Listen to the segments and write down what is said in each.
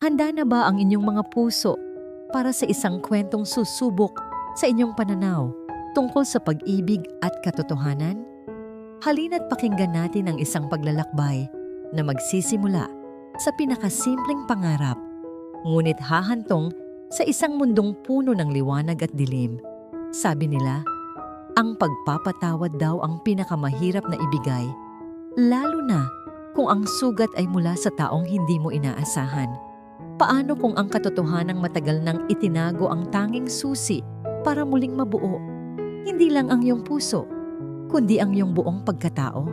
Handa na ba ang inyong mga puso para sa isang kwentong susubok sa inyong pananaw tungkol sa pag-ibig at katotohanan? Halina't pakinggan natin ang isang paglalakbay na magsisimula sa pinakasimpleng pangarap, ngunit hahantong sa isang mundong puno ng liwanag at dilim. Sabi nila, ang pagpapatawad daw ang pinakamahirap na ibigay, lalo na kung ang sugat ay mula sa taong hindi mo inaasahan. Paano kung ang katotohanang matagal nang itinago ang tanging susi para muling mabuo? Hindi lang ang iyong puso, kundi ang iyong buong pagkatao.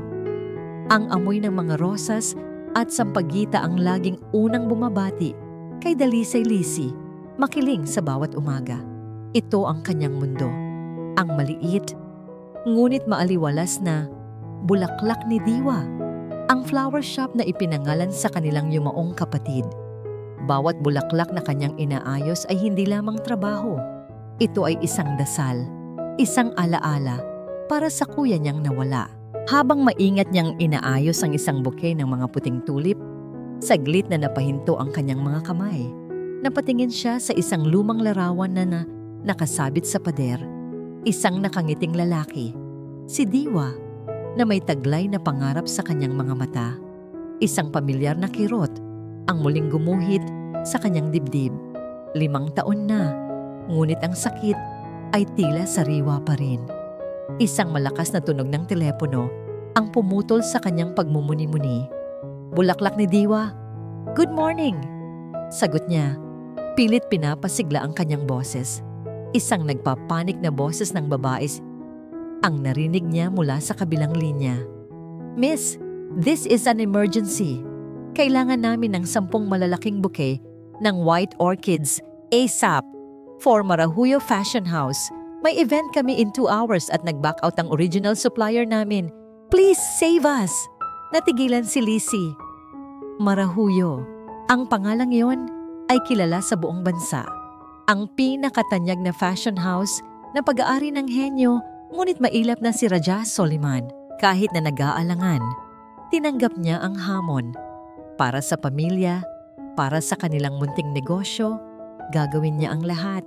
Ang amoy ng mga rosas at sampagita ang laging unang bumabati kay Dalisay Lisi, makiling sa bawat umaga. Ito ang kanyang mundo. Ang maliit, ngunit maaliwalas na bulaklak ni Diwa, ang flower shop na ipinangalan sa kanilang yumaong kapatid. Bawat bulaklak na kanyang inaayos ay hindi lamang trabaho. Ito ay isang dasal, isang alaala para sa kuya niyang nawala. Habang maingat niyang inaayos ang isang bouquet ng mga puting tulip, saglit na napahinto ang kanyang mga kamay. Napatingin siya sa isang lumang larawan na nakasabit sa pader. Isang nakangiting lalaki, si Diwa, na may taglay na pangarap sa kanyang mga mata. Isang pamilyar na kirot ang muling gumuhit sa kanyang dibdib. 5 taon na, ngunit ang sakit ay tila sariwa pa rin. Isang malakas na tunog ng telepono ang pumutol sa kanyang pagmumuni-muni. Bulaklak ni Diwa, "Good morning!" Sagot niya, pilit pinapasigla ang kanyang boses. Isang nagpapanik na boses ng babae ang narinig niya mula sa kabilang linya. "Miss, this is an emergency. Kailangan namin ng 10 malalaking bouquet ng white orchids ASAP for Marahuyo Fashion House. May event kami in 2 hours at nag-back out ang original supplier namin. Please save us!" Natigilan si Lisi. Marahuyo, ang pangalang yon ay kilala sa buong bansa. Ang pinakatanyag na fashion house na pag-aari ng henyo, ngunit mailap na si Raja Soliman. Kahit na nag-aalangan, tinanggap niya ang hamon. Para sa pamilya, para sa kanilang munting negosyo, gagawin niya ang lahat.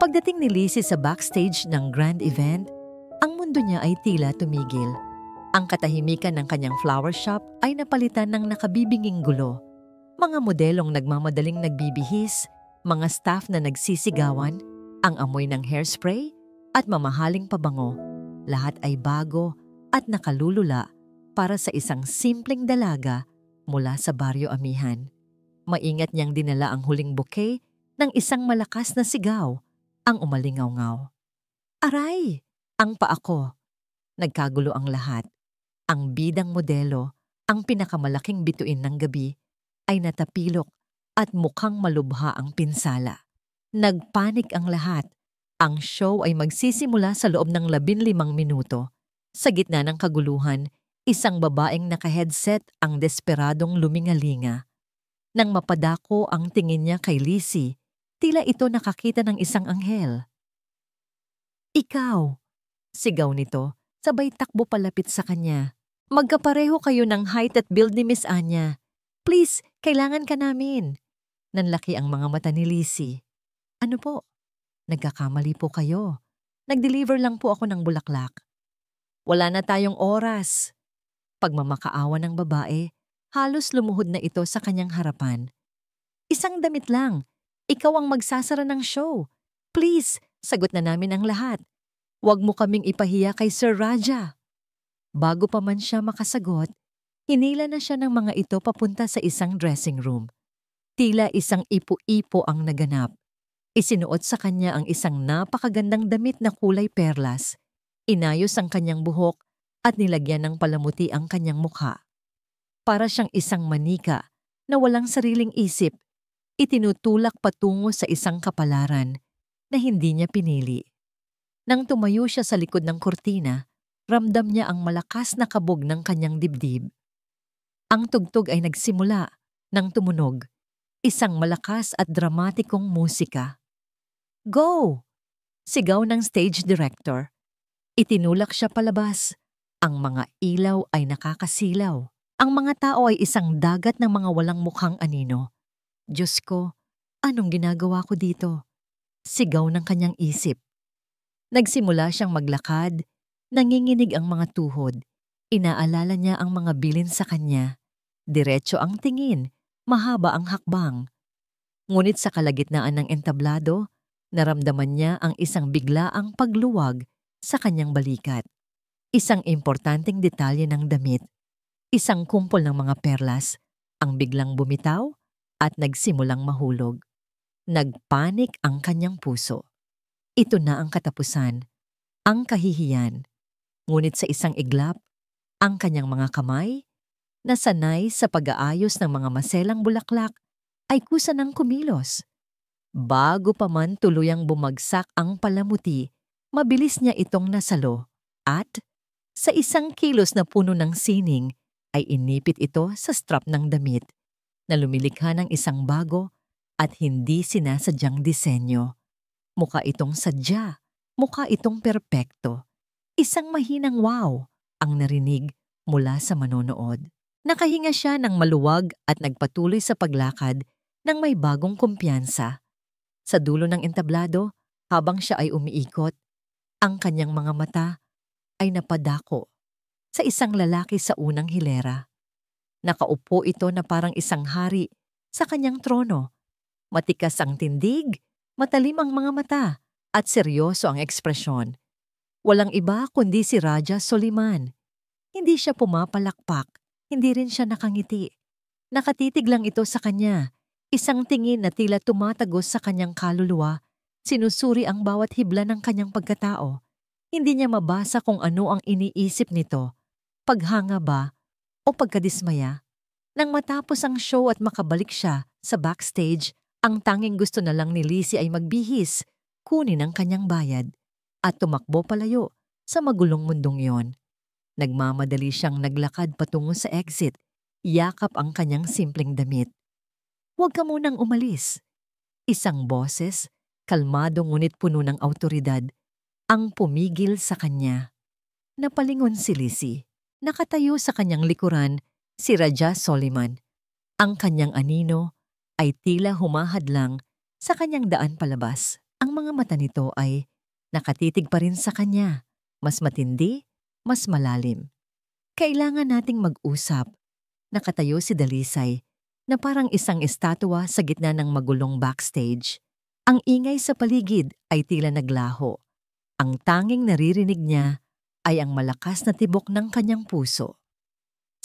Pagdating ni Lisi sa backstage ng grand event, ang mundo niya ay tila tumigil. Ang katahimikan ng kanyang flower shop ay napalitan ng nakabibinging gulo. Mga modelong nagmamadaling nagbibihis, mga staff na nagsisigawan, ang amoy ng hairspray at mamahaling pabango. Lahat ay bago at nakalulula para sa isang simpleng dalaga mula sa Baryo Amihan. Maingat niyang dinala ang huling bouquet ng isang malakas na sigaw, ang umalingaw-ngaw. Aray! Ang paa ko! Nagkagulo ang lahat. Ang bidang modelo, ang pinakamalaking bituin ng gabi, ay natapilok at mukhang malubha ang pinsala. Nagpanik ang lahat. Ang show ay magsisimula sa loob ng 15 minuto. Sa gitna ng kaguluhan, isang babaeng naka-headset ang desperadong lumingalinga. Nang mapadako ang tingin niya kay Lisi, tila ito nakakita ng isang anghel. "Ikaw!" sigaw nito, sabay takbo palapit sa kanya. "Magkapareho kayo ng height at build ni Miss Anya. Please, kailangan ka namin." Nanlaki ang mga mata ni Lisi. "Ano po? Nagkakamali po kayo. Nag-deliver lang po ako ng bulaklak." "Wala na tayong oras." Pagmamakaawa ng babae, halos lumuhod na ito sa kanyang harapan. "Isang damit lang. Ikaw ang magsasara ng show. Please, sagot na namin ang lahat. Huwag mo kaming ipahiya kay Sir Raja." Bago pa man siya makasagot, hinila na siya ng mga ito papunta sa isang dressing room. Tila isang ipo-ipo ang naganap. Isinuot sa kanya ang isang napakagandang damit na kulay perlas. Inayos ang kanyang buhok at nilagyan ng palamuti ang kanyang mukha. Para siyang isang manika na walang sariling isip, itinutulak patungo sa isang kapalaran na hindi niya pinili. Nang tumayo siya sa likod ng kurtina, ramdam niya ang malakas na kabog ng kanyang dibdib. Ang tugtog ay nagsimula nang tumunog, isang malakas at dramatikong musika. "Go!" sigaw ng stage director. Itinulak siya palabas. Ang mga ilaw ay nakakasilaw. Ang mga tao ay isang dagat ng mga walang mukhang anino. Diyos ko, anong ginagawa ko dito? Sigaw ng kanyang isip. Nagsimula siyang maglakad, nanginginig ang mga tuhod. Inaalala niya ang mga bilin sa kanya. Diretso ang tingin, mahaba ang hakbang. Ngunit sa kalagitnaan ng entablado, naramdaman niya ang isang biglaang pagluwag sa kanyang balikat. Isang importanteng detalye ng damit, isang kumpol ng mga perlas, ang biglang bumitaw at nagsimulang mahulog. Nagpanik ang kanyang puso. Ito na ang katapusan, ang kahihiyan. Ngunit sa isang iglap, ang kanyang mga kamay, na sanay sa pag-aayos ng mga maselang bulaklak, ay kusa ng kumilos. Bago pa man tuluyang bumagsak ang palamuti, mabilis niya itong nasalo at sa isang kilos na puno ng sining ay inipit ito sa strap ng damit na lumilikha ng isang bago at hindi sinasadyang disenyo. Mukha itong sadya, mukha itong perpekto. Isang mahinang wow ang narinig mula sa manonood. Nakahinga siya ng maluwag at nagpatuloy sa paglakad ng may bagong kumpiyansa. Sa dulo ng entablado, habang siya ay umiikot, ang kanyang mga mata ay napadako sa isang lalaki sa unang hilera. Nakaupo ito na parang isang hari sa kanyang trono. Matikas ang tindig, matalim ang mga mata, at seryoso ang ekspresyon. Walang iba kundi si Raja Soliman. Hindi siya pumapalakpak, hindi rin siya nakangiti. Nakatitig lang ito sa kanya, isang tingin na tila tumatagos sa kanyang kaluluwa, sinusuri ang bawat hibla ng kanyang pagkatao. Hindi niya mabasa kung ano ang iniisip nito, paghanga ba o pagkadismaya. Nang matapos ang show at makabalik siya sa backstage, ang tanging gusto na lang ni Lizzie ay magbihis, kunin ang kanyang bayad, at tumakbo palayo sa magulong mundong yon. Nagmamadali siyang naglakad patungo sa exit, yakap ang kanyang simpleng damit. "Huwag ka munang umalis." Isang boses, kalmado ngunit puno ng awtoridad, ang pumigil sa kanya. Napalingon si Lizzie. Nakatayo sa kanyang likuran si Raja Soliman. Ang kanyang anino ay tila humahadlang sa kanyang daan palabas. Ang mga mata nito ay nakatitig pa rin sa kanya, mas matindi, mas malalim. "Kailangan nating mag-usap." Nakatayo si Dalisay na parang isang estatwa sa gitna ng magulong backstage. Ang ingay sa paligid ay tila naglaho. Ang tanging naririnig niya ay ang malakas na tibok ng kanyang puso.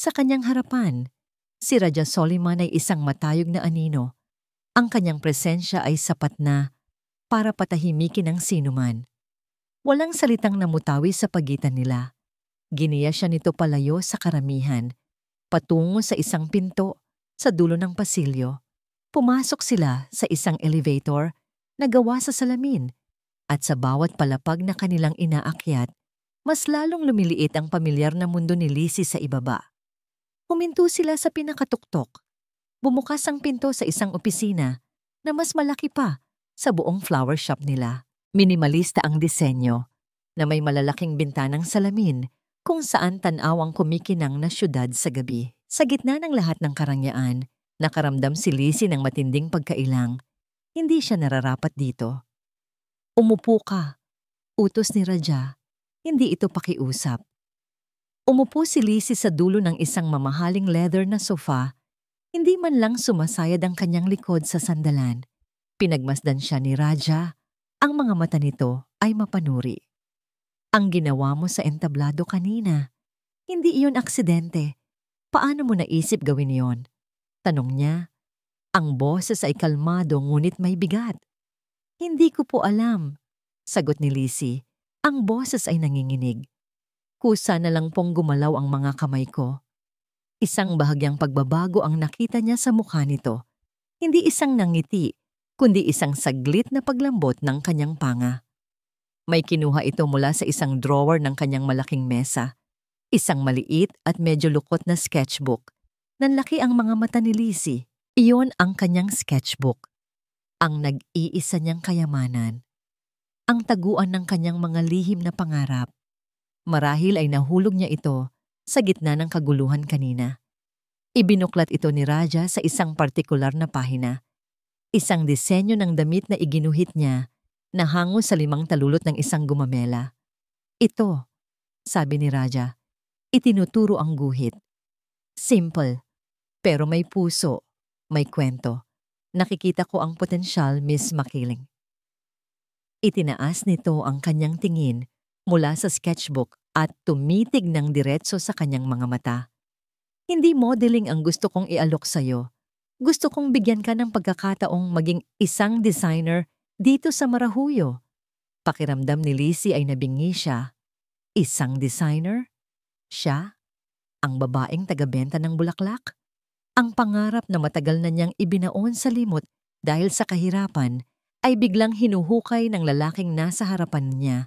Sa kanyang harapan, si Raja Soliman ay isang matayog na anino. Ang kanyang presensya ay sapat na para patahimikin ang sinuman. Walang salitang namutawi sa pagitan nila. Giniya siya nito palayo sa karamihan, patungo sa isang pinto sa dulo ng pasilyo. Pumasok sila sa isang elevator na gawa sa salamin, at sa bawat palapag na kanilang inaakyat, mas lalong lumiliit ang pamilyar na mundo ni Lizzie sa ibaba. Huminto sila sa pinakatuktok. Bumukas ang pinto sa isang opisina na mas malaki pa sa buong flower shop nila. Minimalista ang disenyo na may malalaking bintanang salamin kung saan tanaw ang kumikinang na syudad sa gabi. Sa gitna ng lahat ng karangyaan, nakaramdam si Lizzie ng matinding pagkailang. Hindi siya nararapat dito. "Umupo ka," utos ni Raja. Hindi ito pakiusap. Umupo si Lizzie sa dulo ng isang mamahaling leather na sofa. Hindi man lang sumasayad ang kanyang likod sa sandalan. Pinagmasdan siya ni Raja. Ang mga mata nito ay mapanuri. "Ang ginawa mo sa entablado kanina, hindi iyon aksidente. Paano mo naisip gawin iyon?" Tanong niya. Ang boses ay kalmado ngunit may bigat. "Hindi ko po alam," sagot ni Lizzie. Ang boses ay nanginginig. "Kusa na lang pong gumalaw ang mga kamay ko." Isang bahagyang pagbabago ang nakita niya sa mukha nito. Hindi isang nangiti, kundi isang saglit na paglambot ng kanyang panga. May kinuha ito mula sa isang drawer ng kanyang malaking mesa. Isang maliit at medyo lukot na sketchbook. Nanlaki ang mga mata ni Lizzie. Iyon ang kanyang sketchbook. Ang nag-iisa niyang kayamanan. Ang taguan ng kanyang mga lihim na pangarap. Marahil ay nahulog niya ito sa gitna ng kaguluhan kanina. Ibinuklat ito ni Raja sa isang partikular na pahina. Isang disenyo ng damit na iginuhit niya na hango sa 5 talulot ng isang gumamela. Ito, sabi ni Raja, itinuturo ang guhit. Simple, pero may puso, may kwento. Nakikita ko ang potensyal, Miss Makiling. Itinaas nito ang kanyang tingin mula sa sketchbook at tumitig ng diretso sa kanyang mga mata. Hindi modeling ang gusto kong ialok sa'yo. Gusto kong bigyan ka ng pagkakataong maging isang designer dito sa Marahuyo. Pakiramdam ni Lizzie ay nabingi siya. Isang designer? Siya? Ang babaeng tagabenta ng bulaklak? Ang pangarap na matagal na niyang ibinaon sa limot dahil sa kahirapan ay biglang hinuhukay ng lalaking nasa harapan niya.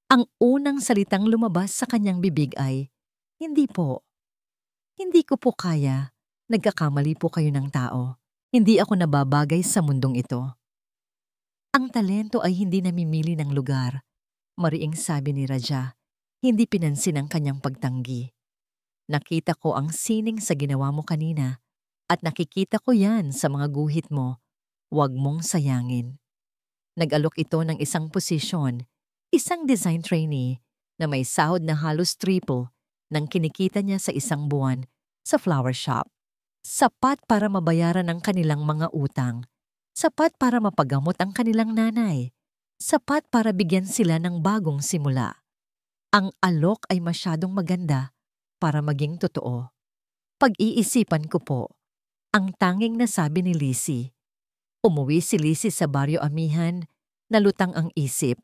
Ang unang salitang lumabas sa kanyang bibig ay, "Hindi po. Hindi ko po kaya. Nagkakamali po kayo ng tao. Hindi ako nababagay sa mundong ito." Ang talento ay hindi namimili ng lugar, mariing sabi ni Raja. Hindi pinansin ang kanyang pagtanggi. Nakita ko ang sining sa ginawa mo kanina at nakikita ko yan sa mga guhit mo. Huwag mong sayangin. Nag-alok ito ng isang posisyon, isang design trainee na may sahod na halos triple ng kinikita niya sa isang buwan sa flower shop. Sapat para mabayaran ang kanilang mga utang. Sapat para mapagamot ang kanilang nanay. Sapat para bigyan sila ng bagong simula. Ang alok ay masyadong maganda para maging totoo. Pag-iisipan ko po, ang tanging nasabi ni Lizzie. Umuwi si Lizzie sa Baryo Amihan, nalutang ang isip.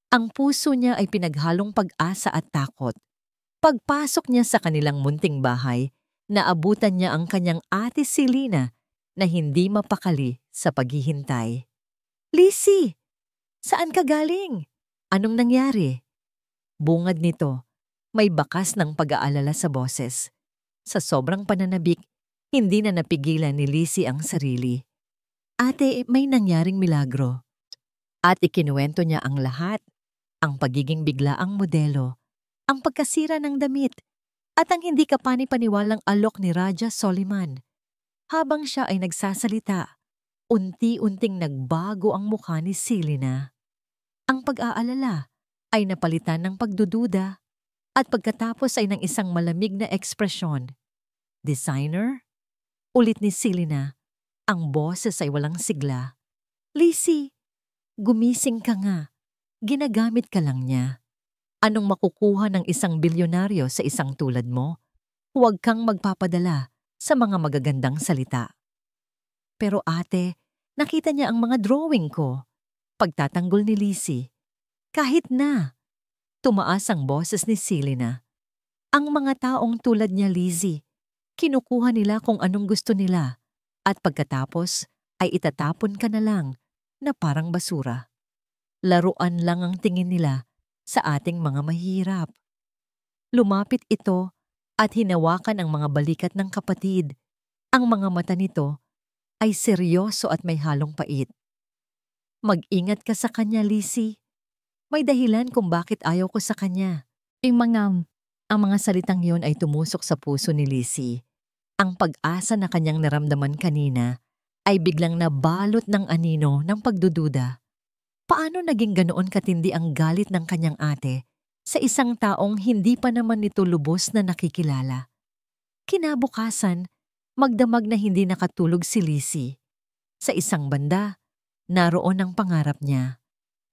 Ang puso niya ay pinaghalong pag-asa at takot. Pagpasok niya sa kanilang munting bahay, naabutan niya ang kanyang ate si Lina na hindi mapakali sa paghihintay. "Lizzie, saan ka galing? Anong nangyari?" Bungad nito, may bakas ng pag-aalala sa boses. Sa sobrang pananabik, hindi na napigilan ni Lizzie ang sarili. "Ate, may nangyaring milagro." At ikinuwento niya ang lahat, ang pagiging biglaang modelo, ang pagkasira ng damit, at ang hindi kapani-paniwalang alok ni Raja Soliman. Habang siya ay nagsasalita, unti-unting nagbago ang mukha ni Silina. Ang pag-aalala ay napalitan ng pagdududa at pagkatapos ay ng isang malamig na ekspresyon. "Designer?" Ulit ni Silina. Ang boses ay walang sigla. "Lizzie, gumising ka nga. Ginagamit ka lang niya. Anong makukuha ng isang bilyonaryo sa isang tulad mo? Huwag kang magpapadala sa mga magagandang salita." "Pero ate, nakita niya ang mga drawing ko." Pagtatanggol ni Lizzie. "Kahit na." Tumaas ang boses ni Silina. "Ang mga taong tulad niya, Lizzie, kinukuha nila kung anong gusto nila at pagkatapos ay itatapon ka na lang na parang basura. Laruan lang ang tingin nila sa ating mga mahirap." Lumapit ito at hinawakan ang mga balikat ng kapatid. Ang mga mata nito ay seryoso at may halong pait. "Mag-ingat ka sa kanya, Lizzie. May dahilan kung bakit ayaw ko sa kanya." Ang mga salitang yon ay tumusok sa puso ni Lizzie. Ang pag-asa na kanyang naramdaman kanina ay biglang nabalot ng anino ng pagdududa. Paano naging ganoon katindi ang galit ng kanyang ate sa isang taong hindi pa naman nito lubos na nakikilala? Kinabukasan, magdamag na hindi nakatulog si Lizzie. Sa isang banda, naroon ang pangarap niya.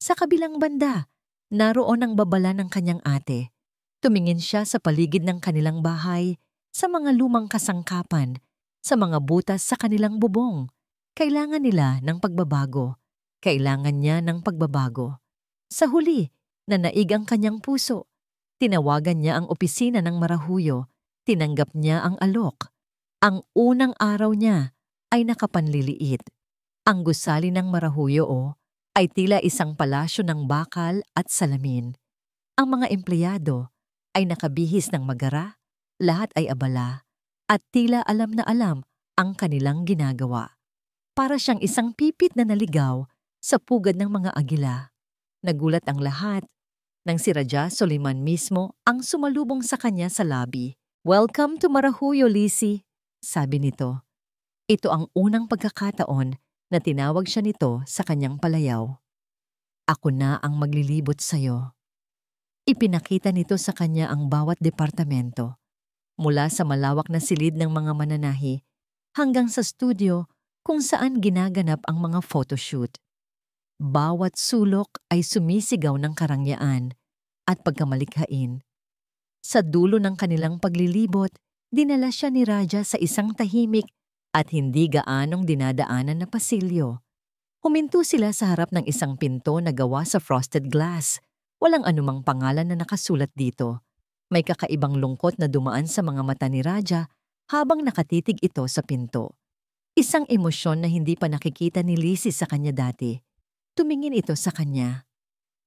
Sa kabilang banda, naroon ang babala ng kanyang ate. Tumingin siya sa paligid ng kanilang bahay, sa mga lumang kasangkapan, sa mga butas sa kanilang bubong. Kailangan nila ng pagbabago. Kailangan niya ng pagbabago. Sa huli, nanaig ang kanyang puso. Tinawagan niya ang opisina ng Marahuyo. Tinanggap niya ang alok. Ang unang araw niya ay nakapanliliit. Ang gusali ng Marahuyo ay tila isang palasyo ng bakal at salamin. Ang mga empleyado ay nakabihis ng magara, lahat ay abala, at tila alam na alam ang kanilang ginagawa. Para siyang isang pipit na naligaw sa pugad ng mga agila. Nagulat ang lahat nang si Raja Soliman mismo ang sumalubong sa kanya sa lobby. "Welcome to Marahuyo, Lizzie," sabi nito. "Ito ang unang pagkakataon na tinawag siya nito sa kanyang palayaw. Ako na ang maglilibot sa'yo. Ipinakita nito sa kanya ang bawat departamento, mula sa malawak na silid ng mga mananahi hanggang sa studio kung saan ginaganap ang mga photoshoot. Bawat sulok ay sumisigaw ng karangyaan at pagkamalikhain. Sa dulo ng kanilang paglilibot, dinala siya ni Raja sa isang tahimik at hindi gaanong dinadaanan na pasilyo. Huminto sila sa harap ng isang pinto na gawa sa frosted glass. Walang anumang pangalan na nakasulat dito. May kakaibang lungkot na dumaan sa mga mata ni Raja habang nakatitig ito sa pinto. Isang emosyon na hindi pa nakikita ni Lizzie sa kanya dati. Tumingin ito sa kanya.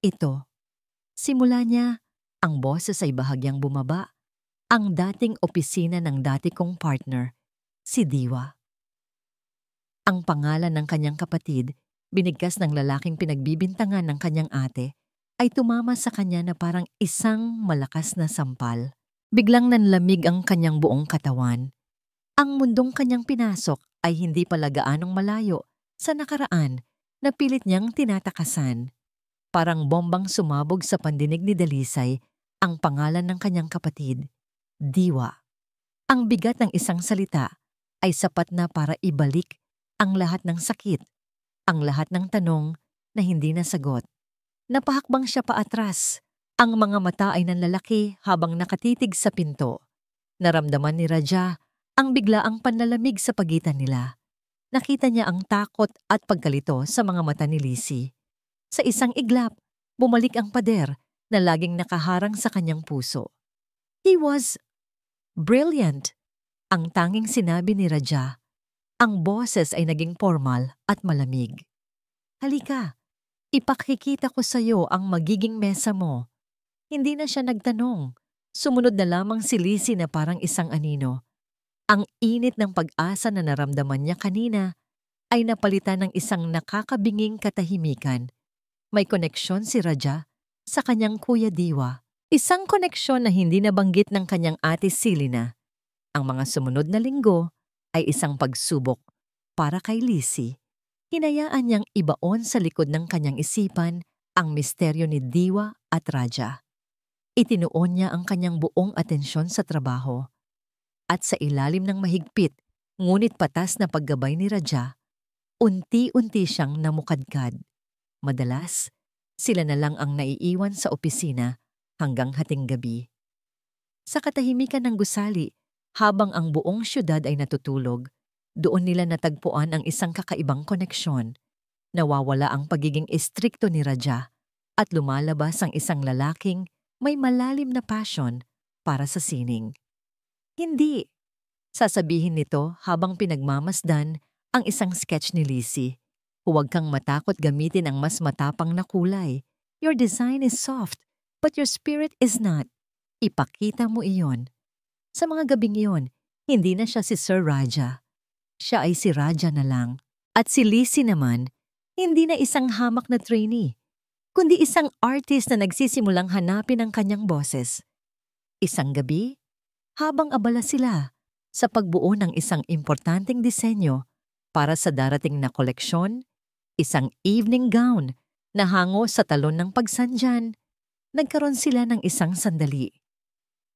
Ito. Simula niya, ang boses ay bahagyang bumaba. Ang dating opisina ng dati kong partner, si Diwa. Ang pangalan ng kanyang kapatid, binigkas ng lalaking pinagbibintangan ng kanyang ate, ay tumama sa kanya na parang isang malakas na sampal. Biglang nanlamig ang kanyang buong katawan. Ang mundong kanyang pinasok ay hindi pala gaanong malayo sa nakaraan na pilit niyang tinatakasan. Parang bombang sumabog sa pandinig ni Dalisay ang pangalan ng kanyang kapatid, Diwa. Ang bigat ng isang salita ay sapat na para ibalik ang lahat ng sakit, ang lahat ng tanong na hindi nasagot. Napahakbang siya paatras. Ang mga mata ay nanlalaki habang nakatitig sa pinto. Naramdaman ni Raja ang biglaang panlalamig sa pagitan nila. Nakita niya ang takot at pagkalito sa mga mata ni Lizzie. Sa isang iglap, bumalik ang pader na laging nakaharang sa kanyang puso. He was brilliant, ang tanging sinabi ni Raja. Ang boses ay naging formal at malamig. Halika, ipakikita ko sa iyo ang magiging mesa mo. Hindi na siya nagtanong. Sumunod na lamang si Lizzie na parang isang anino. Ang init ng pag-asa na naramdaman niya kanina ay napalitan ng isang nakakabinging katahimikan. May koneksyon si Raja sa kanyang kuya Diwa. Isang koneksyon na hindi nabanggit ng kanyang ate Silina. Ang mga sumunod na linggo ay isang pagsubok para kay Lizzie. Hinayaan niyang ibaon sa likod ng kanyang isipan ang misteryo ni Diwa at Raja. Itinuon niya ang kanyang buong atensyon sa trabaho. At sa ilalim ng mahigpit, ngunit patas na paggabay ni Raja, unti-unti siyang namukadkad. Madalas, sila na lang ang naiiwan sa opisina hanggang hating gabi. Sa katahimikan ng gusali, habang ang buong syudad ay natutulog, doon nila natagpuan ang isang kakaibang koneksyon. Nawawala ang pagiging istrikto ni Raja at lumalabas ang isang lalaking may malalim na passion para sa sining. Hindi, sasabihin nito habang pinagmamasdan ang isang sketch ni Lizzie. Huwag kang matakot gamitin ang mas matapang na kulay. Your design is soft, but your spirit is not. Ipakita mo iyon. Sa mga gabing iyon, hindi na siya si Sir Raja. Siya ay si Raja na lang. At si Lizzie naman, hindi na isang hamak na trainee, kundi isang artist na nagsisimulang hanapin ang kanyang boses. Isang gabi, habang abala sila sa pagbuo ng isang importanteng disenyo para sa darating na koleksyon, isang evening gown na hango sa talon ng pagsandyan, nagkaroon sila ng isang sandali.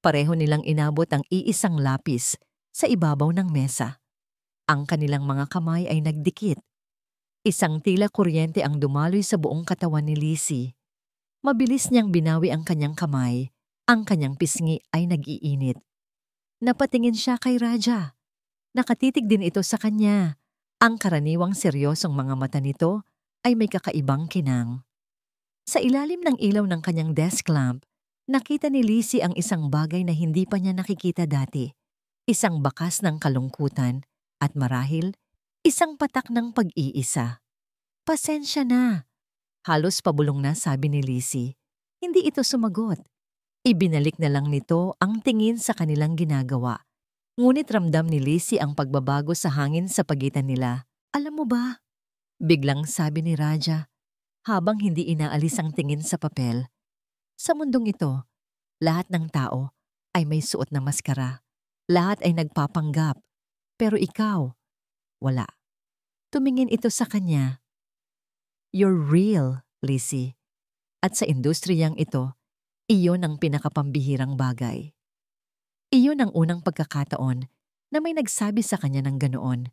Pareho nilang inabot ang iisang lapis sa ibabaw ng mesa. Ang kanilang mga kamay ay nagdikit. Isang tila kuryente ang dumaloy sa buong katawan ni Lizzie. Mabilis niyang binawi ang kanyang kamay, ang kanyang pisngi ay nag-iinit. Napatingin siya kay Raja. Nakatitig din ito sa kanya. Ang karaniwang seryosong mga mata nito ay may kakaibang kinang. Sa ilalim ng ilaw ng kanyang desk lamp, nakita ni Lizzie ang isang bagay na hindi pa niya nakikita dati. Isang bakas ng kalungkutan at marahil, isang patak ng pag-iisa. Pasensya na. Halos pabulong na sabi ni Lizzie. Hindi ito sumagot. Ibinalik na lang nito ang tingin sa kanilang ginagawa. Ngunit ramdam ni Lizzie ang pagbabago sa hangin sa pagitan nila. Alam mo ba? Biglang sabi ni Raja, habang hindi inaalis ang tingin sa papel. Sa mundong ito, lahat ng tao ay may suot na maskara. Lahat ay nagpapanggap. Pero ikaw, wala. tumingin ito sa kanya. You're real, Lizzie. At sa industriyang ito, iyon ang pinakapambihirang bagay. Iyon ang unang pagkakataon na may nagsabi sa kanya ng ganoon.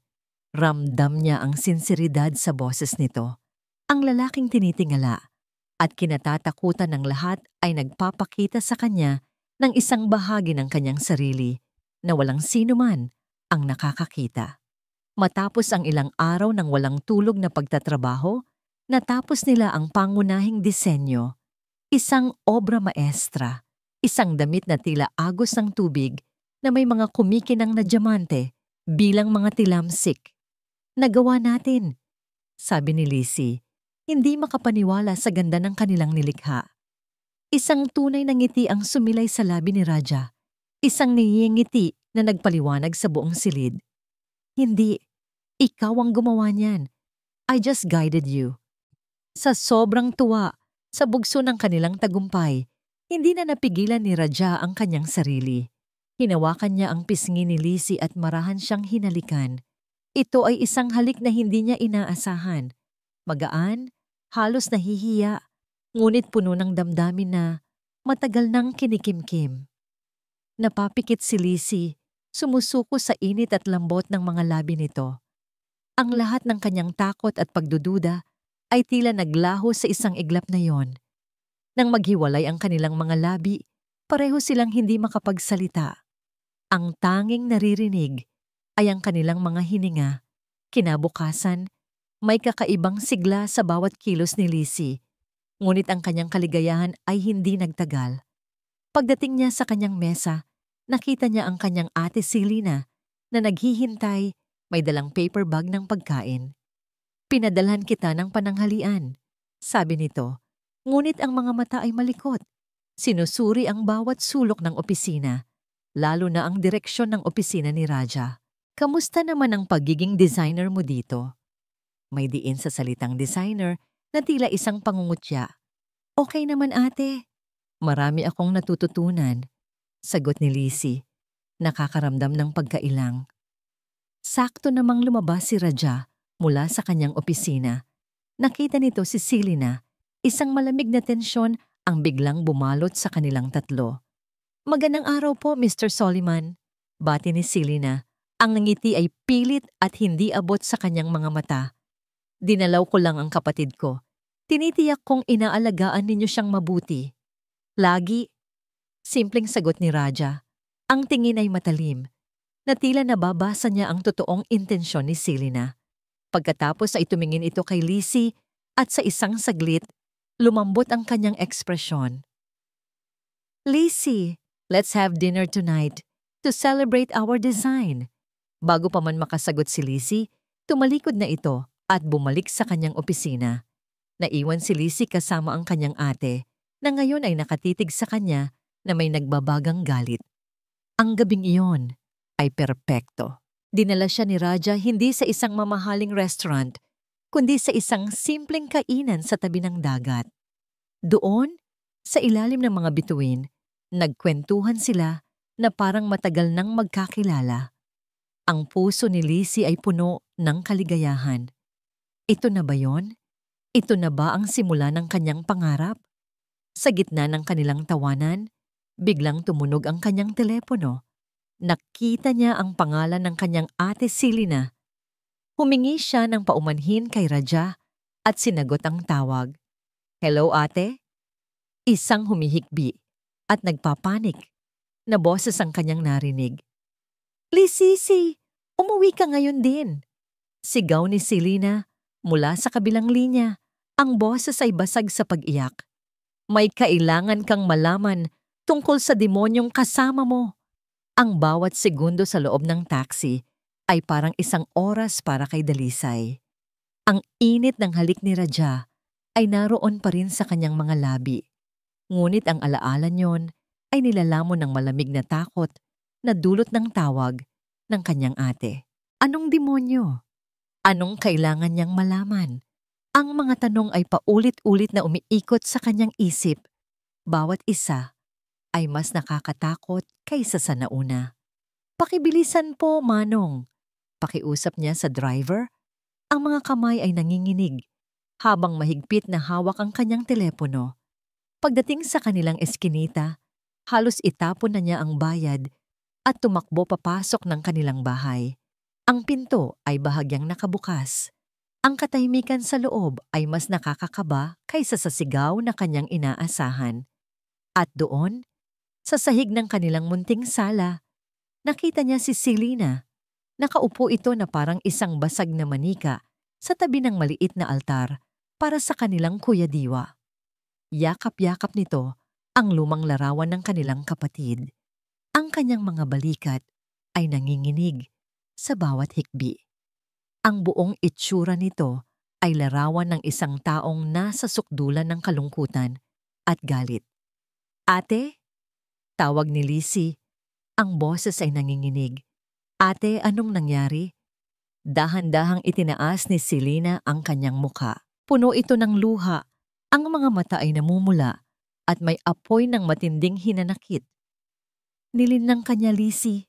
Ramdam niya ang sinseridad sa boses nito. Ang lalaking tinitingala at kinatatakutan ng lahat ay nagpapakita sa kanya ng isang bahagi ng kanyang sarili na walang sino man ang nakakakita. Matapos ang ilang araw ng walang tulog na pagtatrabaho, natapos nila ang pangunahing disenyo, isang obra maestra, isang damit na tila agos ng tubig na may mga kumikinang na diamante bilang mga tilamsik. Nagawa natin, sabi ni Lizzie, hindi makapaniwala sa ganda ng kanilang nilikha. Isang tunay na ngiti ang sumilay sa labi ni Raja, isang ngiti na nagpaliwanag sa buong silid. Hindi, ikaw ang gumawa niyan. I just guided you. Sa sobrang tuwa, sa bugso ng kanilang tagumpay, hindi na napigilan ni Raja ang kanyang sarili. Hinawakan niya ang pisngi ni Lizzie at marahan siyang hinalikan. Ito ay isang halik na hindi niya inaasahan. Magaan, halos nahihiya, ngunit puno ng damdamin na matagal nang kinikimkim. Napapikit si Lizzie, sumusuko sa init at lambot ng mga labi nito. Ang lahat ng kanyang takot at pagdududa ay tila naglaho sa isang iglap na yon. Nang maghiwalay ang kanilang mga labi, pareho silang hindi makapagsalita. Ang tanging naririnig ay ang kanilang mga hininga. Kinabukasan, may kakaibang sigla sa bawat kilos ni Lizzie, ngunit ang kanyang kaligayahan ay hindi nagtagal. Pagdating niya sa kanyang mesa, nakita niya ang kanyang ate Selena na naghihintay, may dalang paper bag ng pagkain. Pinadalhan kita ng pananghalian, sabi nito, ngunit ang mga mata ay malikot. Sinusuri ang bawat sulok ng opisina, lalo na ang direksyon ng opisina ni Raja. Kamusta naman ang pagiging designer mo dito? May diin sa salitang designer na tila isang pangungutya. Okay naman ate. Marami akong natututunan, sagot ni Lizzie, nakakaramdam ng pagkailang. Sakto namang lumabas si Raja mula sa kanyang opisina. Nakita nito si Selena, isang malamig na tensyon ang biglang bumalot sa kanilang tatlo. Magandang araw po, Mr. Soliman, bati ni Selena. Ang ngiti ay pilit at hindi abot sa kanyang mga mata. Dinalaw ko lang ang kapatid ko. Tinitiyak kong inaalagaan ninyo siyang mabuti. Lagi, simpleng sagot ni Raja. Ang tingin ay matalim, na tila nababasa niya ang totoong intensyon ni Selena. Pagkatapos ay tumingin ito kay Lizzie at sa isang saglit, lumambot ang kanyang ekspresyon. Lizzie, let's have dinner tonight to celebrate our design. Bago pa man makasagot si Lizzie, tumalikod na ito at bumalik sa kanyang opisina. Naiwan si Lizzie kasama ang kanyang ate na ngayon ay nakatitig sa kanya na may nagbabagang galit. Ang gabing iyon ay perpekto. Dinala siya ni Raja hindi sa isang mamahaling restaurant, kundi sa isang simpleng kainan sa tabi ng dagat. Doon, sa ilalim ng mga bituin, nagkwentuhan sila na parang matagal nang magkakilala. Ang puso ni Lizzie ay puno ng kaligayahan. Ito na ba yon? Ito na ba ang simula ng kanyang pangarap? Sa gitna ng kanilang tawanan, biglang tumunog ang kanyang telepono. Nakita niya ang pangalan ng kanyang ate Selena. Humingi siya ng paumanhin kay Raja at sinagot ang tawag. Hello ate? Isang humihikbi at nagpapanik na boses ang kanyang narinig. Lizzie, umuwi ka ngayon din. Sigaw ni Selena mula sa kabilang linya. Ang boses ay basag sa pag-iyak. May kailangan kang malaman tungkol sa demonyong kasama mo. Ang bawat segundo sa loob ng taxi ay parang isang oras para kay Dalisay. Ang init ng halik ni Raja ay naroon pa rin sa kanyang mga labi. Ngunit ang alaala niyon ay nilalamon ng malamig na takot na dulot ng tawag ng kanyang ate. Anong demonyo? Anong kailangan niyang malaman? Ang mga tanong ay paulit-ulit na umiikot sa kanyang isip. Bawat isa ay mas nakakatakot kaysa sa nauna. Pakibilisan po, Manong. Pakiusap niya sa driver Ang mga kamay ay nanginginig habang mahigpit na hawak ang kanyang telepono. Pagdating sa kanilang eskinita, halos itapon na niya ang bayad at tumakbo papasok ng kanilang bahay. Ang pinto ay bahagyang nakabukas. Ang katahimikan sa loob ay mas nakakakaba kaysa sa sigaw na kanyang inaasahan. At doon, sa sahig ng kanilang munting sala, nakita niya si Selena. Nakaupo ito na parang isang basag na manika sa tabi ng maliit na altar para sa kanilang Kuya Diwa. Yakap-yakap nito ang lumang larawan ng kanilang kapatid. Ang kanyang mga balikat ay nanginginig sa bawat hikbi. Ang buong itsura nito ay larawan ng isang taong nasa sukdulan ng kalungkutan at galit. "Ate?" Tawag ni Lizzie. Ang boses ay nanginginig. "Ate, anong nangyari?" Dahan-dahang itinaas ni Selena ang kanyang muka. Puno ito ng luha. Ang mga mata ay namumula at may apoy ng matinding hinanakit. "Nilinlang kanya, Lizzie,"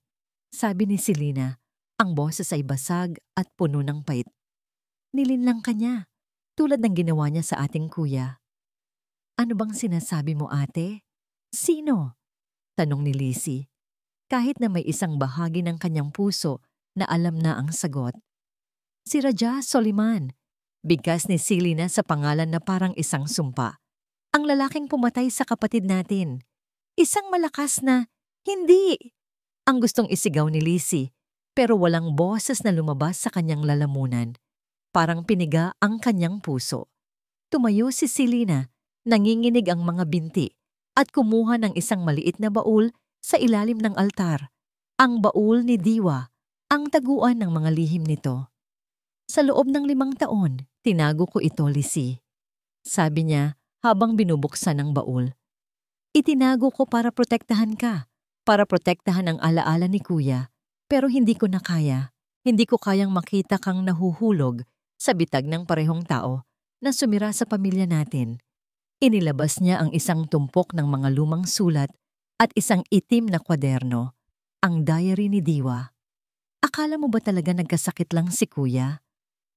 sabi ni Selena. Ang boses ay basag at puno ng pait. "Nilinlang kanya, tulad ng ginawa niya sa ating kuya." "Ano bang sinasabi mo, ate?" "Sino?" tanong ni Lizzie. Kahit na may isang bahagi ng kanyang puso na alam na ang sagot. "Si Raja Soliman." Bigkas ni Selena sa pangalan na parang isang sumpa. "Ang lalaking pumatay sa kapatid natin." Isang malakas na, "Hindi!" ang gustong isigaw ni Lizzie, pero walang boses na lumabas sa kanyang lalamunan. Parang piniga ang kanyang puso. Tumayo si Selena, nanginginig ang mga binti, at kumuha ng isang maliit na baul sa ilalim ng altar. Ang baul ni Diwa, ang taguan ng mga lihim nito. "Sa loob ng 5 taon, tinago ko ito, Lizzie," sabi niya habang binubuksan ang baul. "Itinago ko para protektahan ka, para protektahan ang alaala ni kuya. Pero hindi ko na kaya. Hindi ko kayang makita kang nahuhulog sa bitag ng parehong tao na sumira sa pamilya natin." Inilabas niya ang isang tumpok ng mga lumang sulat at isang itim na kwaderno, ang diary ni Diwa. "Akala mo ba talaga nagkasakit lang si kuya?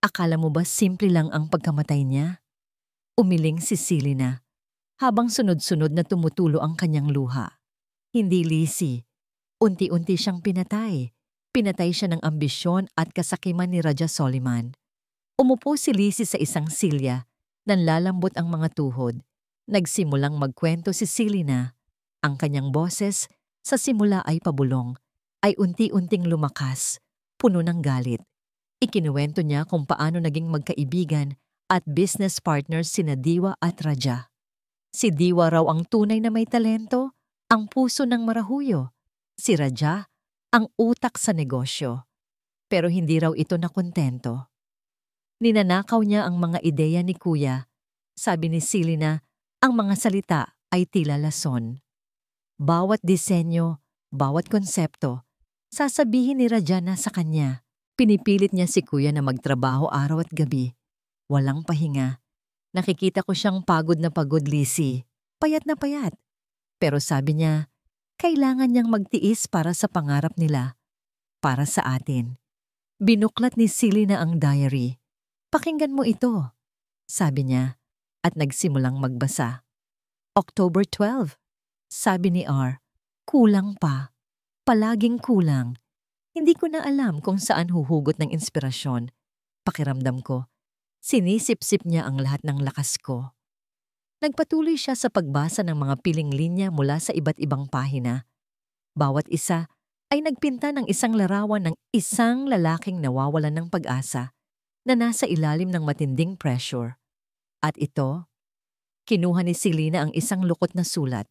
Akala mo ba simple lang ang pagkamatay niya?" Umiling si Selena habang sunod-sunod na tumutulo ang kanyang luha. "Hindi, Lizzie. Unti-unti siyang pinatay. Pinatay siya ng ambisyon at kasakiman ni Raja Soliman." Umupo si Lizzie sa isang silya, nanlalambot ang mga tuhod. Nagsimulang magkwento si Selena. Ang kanyang boses, sa simula ay pabulong, ay unti-unting lumakas, puno ng galit. Ikinuwento niya kung paano naging magkaibigan at business partners sina Diwa at Raja. Si Diwa raw ang tunay na may talento, ang puso ng marahuyo. Si Raja, ang utak sa negosyo. Pero hindi raw ito nakontento. Ninanakaw niya ang mga ideya ni kuya. Sabi ni Selena, ang mga salita ay tila lason. Bawat disenyo, bawat konsepto, sasabihin ni Raja na sa kanya. Pinipilit niya si kuya na magtrabaho araw at gabi. Walang pahinga. Nakikita ko siyang pagod na pagod, Lizzie. Payat na payat. Pero sabi niya, kailangan niyang magtiis para sa pangarap nila. Para sa atin. Binuklat ni Selena ang diary. "Pakinggan mo ito," sabi niya, at nagsimulang magbasa. October 12, sabi ni R. "Kulang pa. Palaging kulang. Hindi ko na alam kung saan huhugot ng inspirasyon. Pakiramdam ko, sinisip-sip niya ang lahat ng lakas ko." Nagpatuloy siya sa pagbasa ng mga piling linya mula sa iba't ibang pahina. Bawat isa ay nagpinta ng isang larawan ng isang lalaking nawawalan ng pag-asa na nasa ilalim ng matinding pressure. At ito, kinuha ni Selena ang isang lukot na sulat.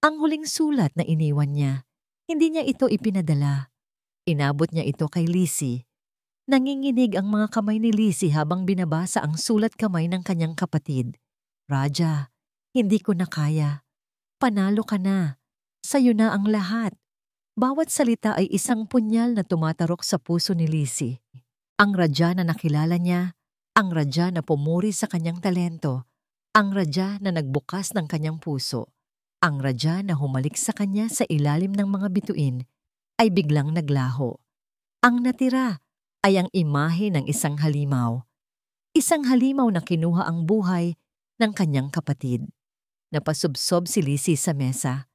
Ang huling sulat na iniwan niya, hindi niya ito ipinadala. Inabot niya ito kay Lizzie. Nanginginig ang mga kamay ni Lizzie habang binabasa ang sulat kamay ng kanyang kapatid. "Raja, hindi ko na kaya. Panalo ka na. Sa'yo na ang lahat." Bawat salita ay isang punyal na tumatarok sa puso ni Lizzie. Ang Raja na nakilala niya, ang Raja na pumuri sa kanyang talento, ang Raja na nagbukas ng kanyang puso, ang Raja na humalik sa kanya sa ilalim ng mga bituin, ay biglang naglaho. Ang natira ay ang imahe ng isang halimaw. Isang halimaw na kinuha ang buhay ng kanyang kapatid. Napasubsob si Lizzie sa mesa.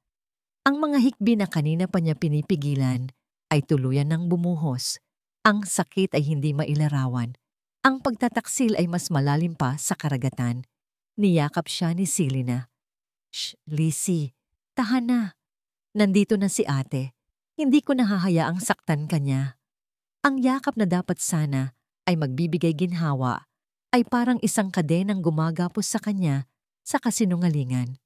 Ang mga hikbi na kanina pa niya pinipigilan ay tuluyan ng bumuhos. Ang sakit ay hindi mailarawan. Ang pagtataksil ay mas malalim pa sa karagatan. Niyakap siya ni Selena. "Shh, Lizzie, tahan na. Nandito na si ate. Hindi ko nahahayaang saktan kanya." Ang yakap na dapat sana ay magbibigay ginhawa ay parang isang kadenang gumagapos sa kanya sa kasinungalingan.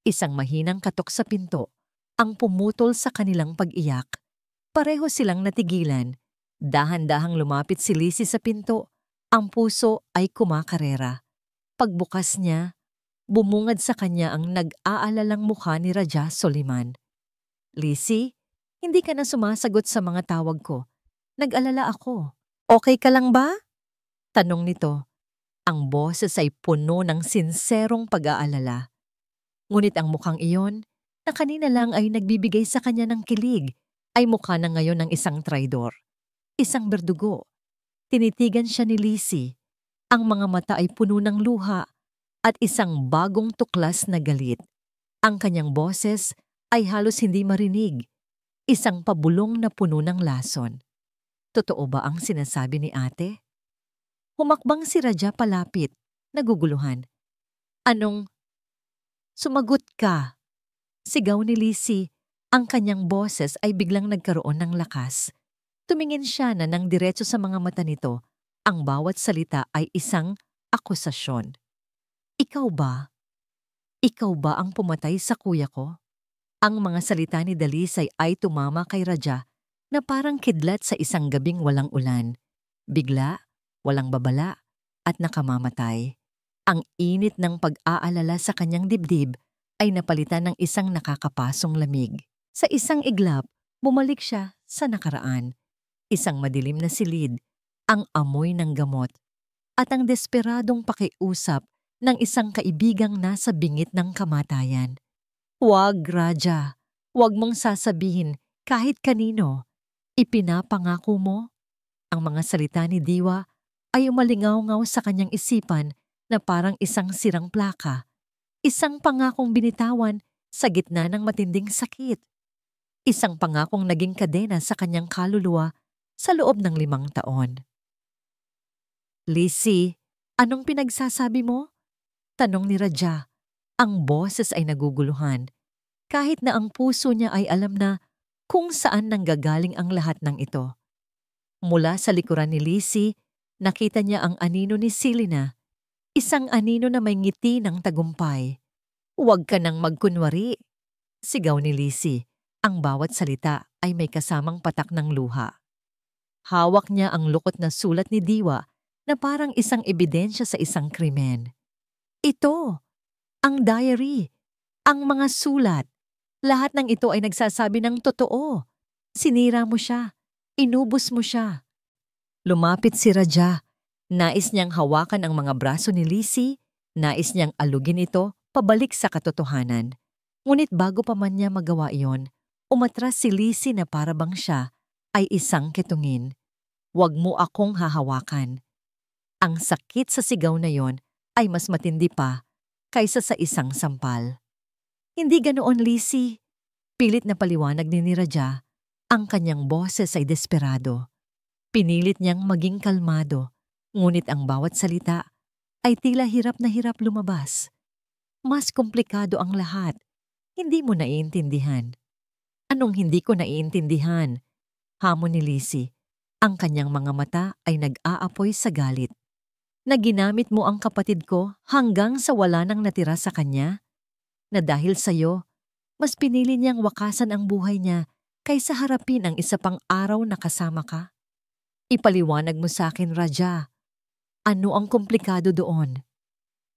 Isang mahinang katok sa pinto ang pumutol sa kanilang pag-iyak. Pareho silang natigilan. Dahan-dahang lumapit si Lizzie sa pinto. Ang puso ay kumakarera. Pagbukas niya, bumungad sa kanya ang nag-aalalang mukha ni Raja Soliman. "Lizzie, hindi ka na sumasagot sa mga tawag ko. Nag-alala ako. Okay ka lang ba?" Tanong nito. Ang boses ay puno ng sinserong pag-aalala. Ngunit ang mukhang iyon, na kanina lang ay nagbibigay sa kanya ng kilig, ay mukha na ngayon ng isang traidor. Isang berdugo. Tinitigan siya ni Lizzie. Ang mga mata ay puno ng luha at isang bagong tuklas na galit. Ang kanyang boses ay halos hindi marinig. Isang pabulong na puno ng lason. Totoo ba ang sinasabi ni ate? Humakbang si Raja palapit, naguguluhan. "Anong? Sumagot ka!" Sigaw ni Lizzie. Ang kanyang boses ay biglang nagkaroon ng lakas. Tumingin siya na nang diretso sa mga mata nito. Ang bawat salita ay isang akusasyon. "Ikaw ba? Ikaw ba ang pumatay sa kuya ko?" Ang mga salita ni Dalisay ay tumama kay Raja na parang kidlat sa isang gabing walang ulan. Bigla, walang babala, at nakamamatay. Ang init ng pag-aalala sa kanyang dibdib ay napalitan ng isang nakakapasong lamig. Sa isang iglap, bumalik siya sa nakaraan. Isang madilim na silid, ang amoy ng gamot, at ang desperadong pakiusap ng isang kaibigang nasa bingit ng kamatayan. "Huwag, Raja. Huwag mong sasabihin kahit kanino. Ipinapangako mo?" Ang mga salita ni Diwa ay umalingaw-ngaw sa kanyang isipan na parang isang sirang plaka. Isang pangakong binitawan sa gitna ng matinding sakit. Isang pangakong naging kadena sa kanyang kaluluwa sa loob ng 5 taon. "Lizzie, anong pinagsasabi mo?" Tanong ni Raja. Ang boses ay naguguluhan. Kahit na ang puso niya ay alam na kung saan nanggagaling ang lahat ng ito. Mula sa likuran ni Lizzie, nakita niya ang anino ni Selena. Isang anino na may ngiti ng tagumpay. "Huwag ka nang magkunwari," sigaw ni Lizzie. Ang bawat salita ay may kasamang patak ng luha. Hawak niya ang lukot na sulat ni Diwa na parang isang ebidensya sa isang krimen. "Ito, ang diary, ang mga sulat. Lahat ng ito ay nagsasabi ng totoo. Sinira mo siya. Inubos mo siya." Lumapit si Raja. Nais niyang hawakan ang mga braso ni Lizzie. Nais niyang alugin ito pabalik sa katotohanan. Ngunit bago pa man niya magawa iyon, umatras si Lizzie na parabang siya ay isang ketungin. "Huwag mo akong hahawakan." Ang sakit sa sigaw na yon ay mas matindi pa kaysa sa isang sampal. "Hindi ganoon, Lizzie." Pilit na paliwanag ni Raja. Ang kanyang boses ay desperado. Pinilit niyang maging kalmado, ngunit ang bawat salita ay tila hirap na hirap lumabas. "Mas komplikado ang lahat. Hindi mo naiintindihan." "Anong hindi ko naiintindihan?" Hamon ni Lizzie. Ang kanyang mga mata ay nag-aapoy sa galit. "Na ginamit mo ang kapatid ko hanggang sa wala nang natira sa kanya? Na dahil sa'yo, mas pinili niyang wakasan ang buhay niya kaysa harapin ang isa pang araw na kasama ka? Ipaliwanag mo sa akin, Raja. Ano ang komplikado doon?"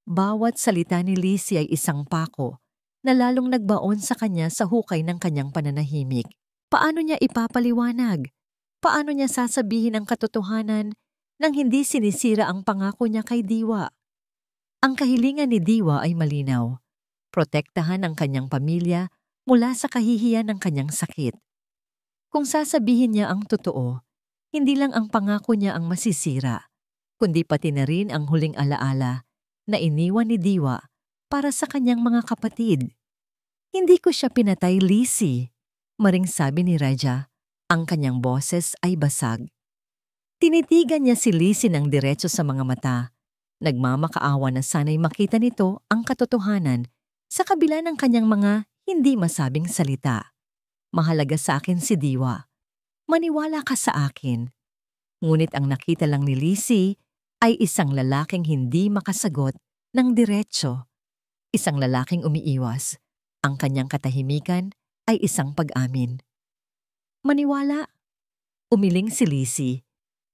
Bawat salita ni Lizzie ay isang pako na lalong nagbaon sa kanya sa hukay ng kanyang pananahimik. Paano niya ipapaliwanag? Paano niya sasabihin ang katotohanan nang hindi sinisira ang pangako niya kay Diwa? Ang kahilingan ni Diwa ay malinaw. Protektahan ang kanyang pamilya mula sa kahihiyan ng kanyang sakit. Kung sasabihin niya ang totoo, Hindi lang ang pangako niya ang masisira, kundi pati na rin ang huling alaala na iniwan ni Diwa para sa kanyang mga kapatid. Hindi ko siya pinatay, Lizzie. Maring sabi ni Raja, ang kanyang boses ay basag. Tinitigan niya si Lizzie ng diretso sa mga mata. Nagmamakaawa na sana'y makita nito ang katotohanan sa kabila ng kanyang mga hindi masabing salita. Mahalaga sa akin si Diwa. Maniwala ka sa akin. Ngunit ang nakita lang ni Lizzie ay isang lalaking hindi makasagot ng diretso. Isang lalaking umiiwas. Ang kanyang katahimikan ay isang pag-amin. Maniwala. Umiling si Lizzie.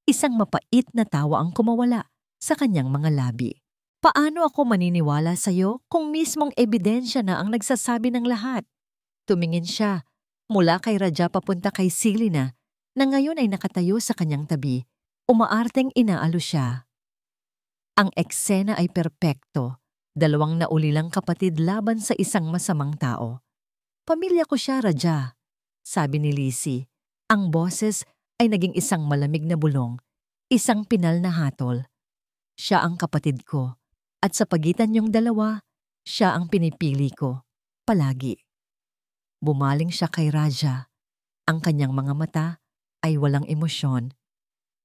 Isang mapait na tawa ang kumawala sa kanyang mga labi. Paano ako maniniwala sa'yo kung mismong ebidensya na ang nagsasabi ng lahat? Tumingin siya mula kay Raja papunta kay Silina na ngayon ay nakatayo sa kanyang tabi. Umaarteng inaalo siya. Ang eksena ay perpekto. Dalawang naulilang kapatid laban sa isang masamang tao. Pamilya ko siya, Raja, sabi ni Lizzie. Ang boses ay naging isang malamig na bulong, isang pinal na hatol. Siya ang kapatid ko, at sa pagitan niyong dalawa, siya ang pinipili ko, palagi. Bumaling siya kay Raja. Ang kanyang mga mata ay walang emosyon,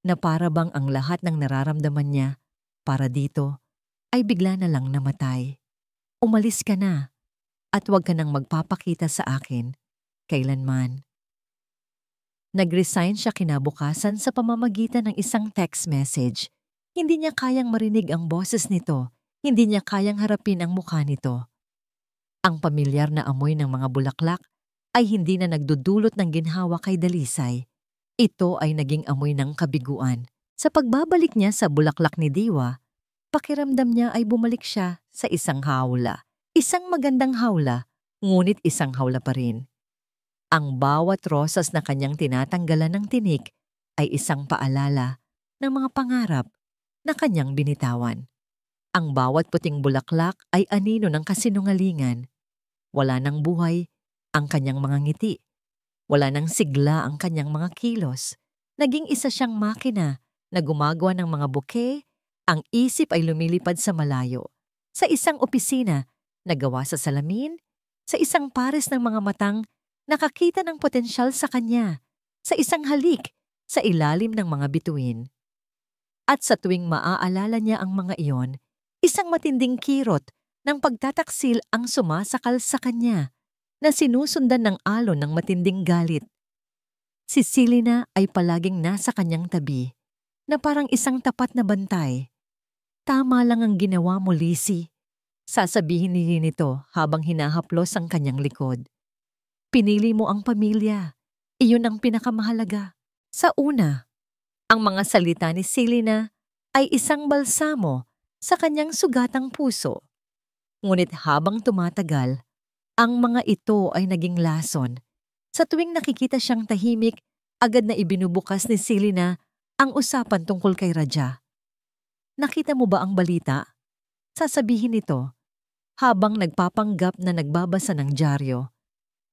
na para bang ang lahat ng nararamdaman niya para dito ay bigla na lang namatay. Umalis ka na, at huwag ka nang magpapakita sa akin, kailanman. Nag-resign siya kinabukasan sa pamamagitan ng isang text message. Hindi niya kayang marinig ang boses nito, hindi niya kayang harapin ang mukha nito. Ang pamilyar na amoy ng mga bulaklak ay hindi na nagdudulot ng ginhawa kay Dalisay. Ito ay naging amoy ng kabiguan. Sa pagbabalik niya sa bulaklak ni Diwa, pakiramdam niya ay bumalik siya sa isang hawla. Isang magandang hawla, ngunit isang hawla pa rin. Ang bawat rosas na kanyang tinatanggalan ng tinik ay isang paalala ng mga pangarap na kanyang binitawan. Ang bawat puting bulaklak ay anino ng kasinungalingan. Wala nang buhay ang kanyang mga ngiti. Wala nang sigla ang kanyang mga kilos. Naging isa siyang makina na gumagawa ng mga bouquet. Ang isip ay lumilipad sa malayo. Sa isang opisina, nagawa sa salamin, sa isang pares ng mga matang nakakita ng potensyal sa kanya, sa isang halik, sa ilalim ng mga bituin. At sa tuwing maaalala niya ang mga iyon, isang matinding kirot ng pagtataksil ang sumasakal sa kanya, na sinusundan ng alon ng matinding galit. Si Silina ay palaging nasa kanyang tabi, na parang isang tapat na bantay. Tama lang ang ginawa mo, Lizzie, sasabihin ni nito habang hinahaplos ang kanyang likod. Pinili mo ang pamilya. Iyon ang pinakamahalaga. Sa una, ang mga salita ni Silina ay isang balsamo sa kanyang sugatang puso. Ngunit habang tumatagal, ang mga ito ay naging lason. Sa tuwing nakikita siyang tahimik, agad na ibinubukas ni Silina ang usapan tungkol kay Raja. Nakita mo ba ang balita? Sasabihin nito, habang nagpapanggap na nagbabasa ng dyaryo.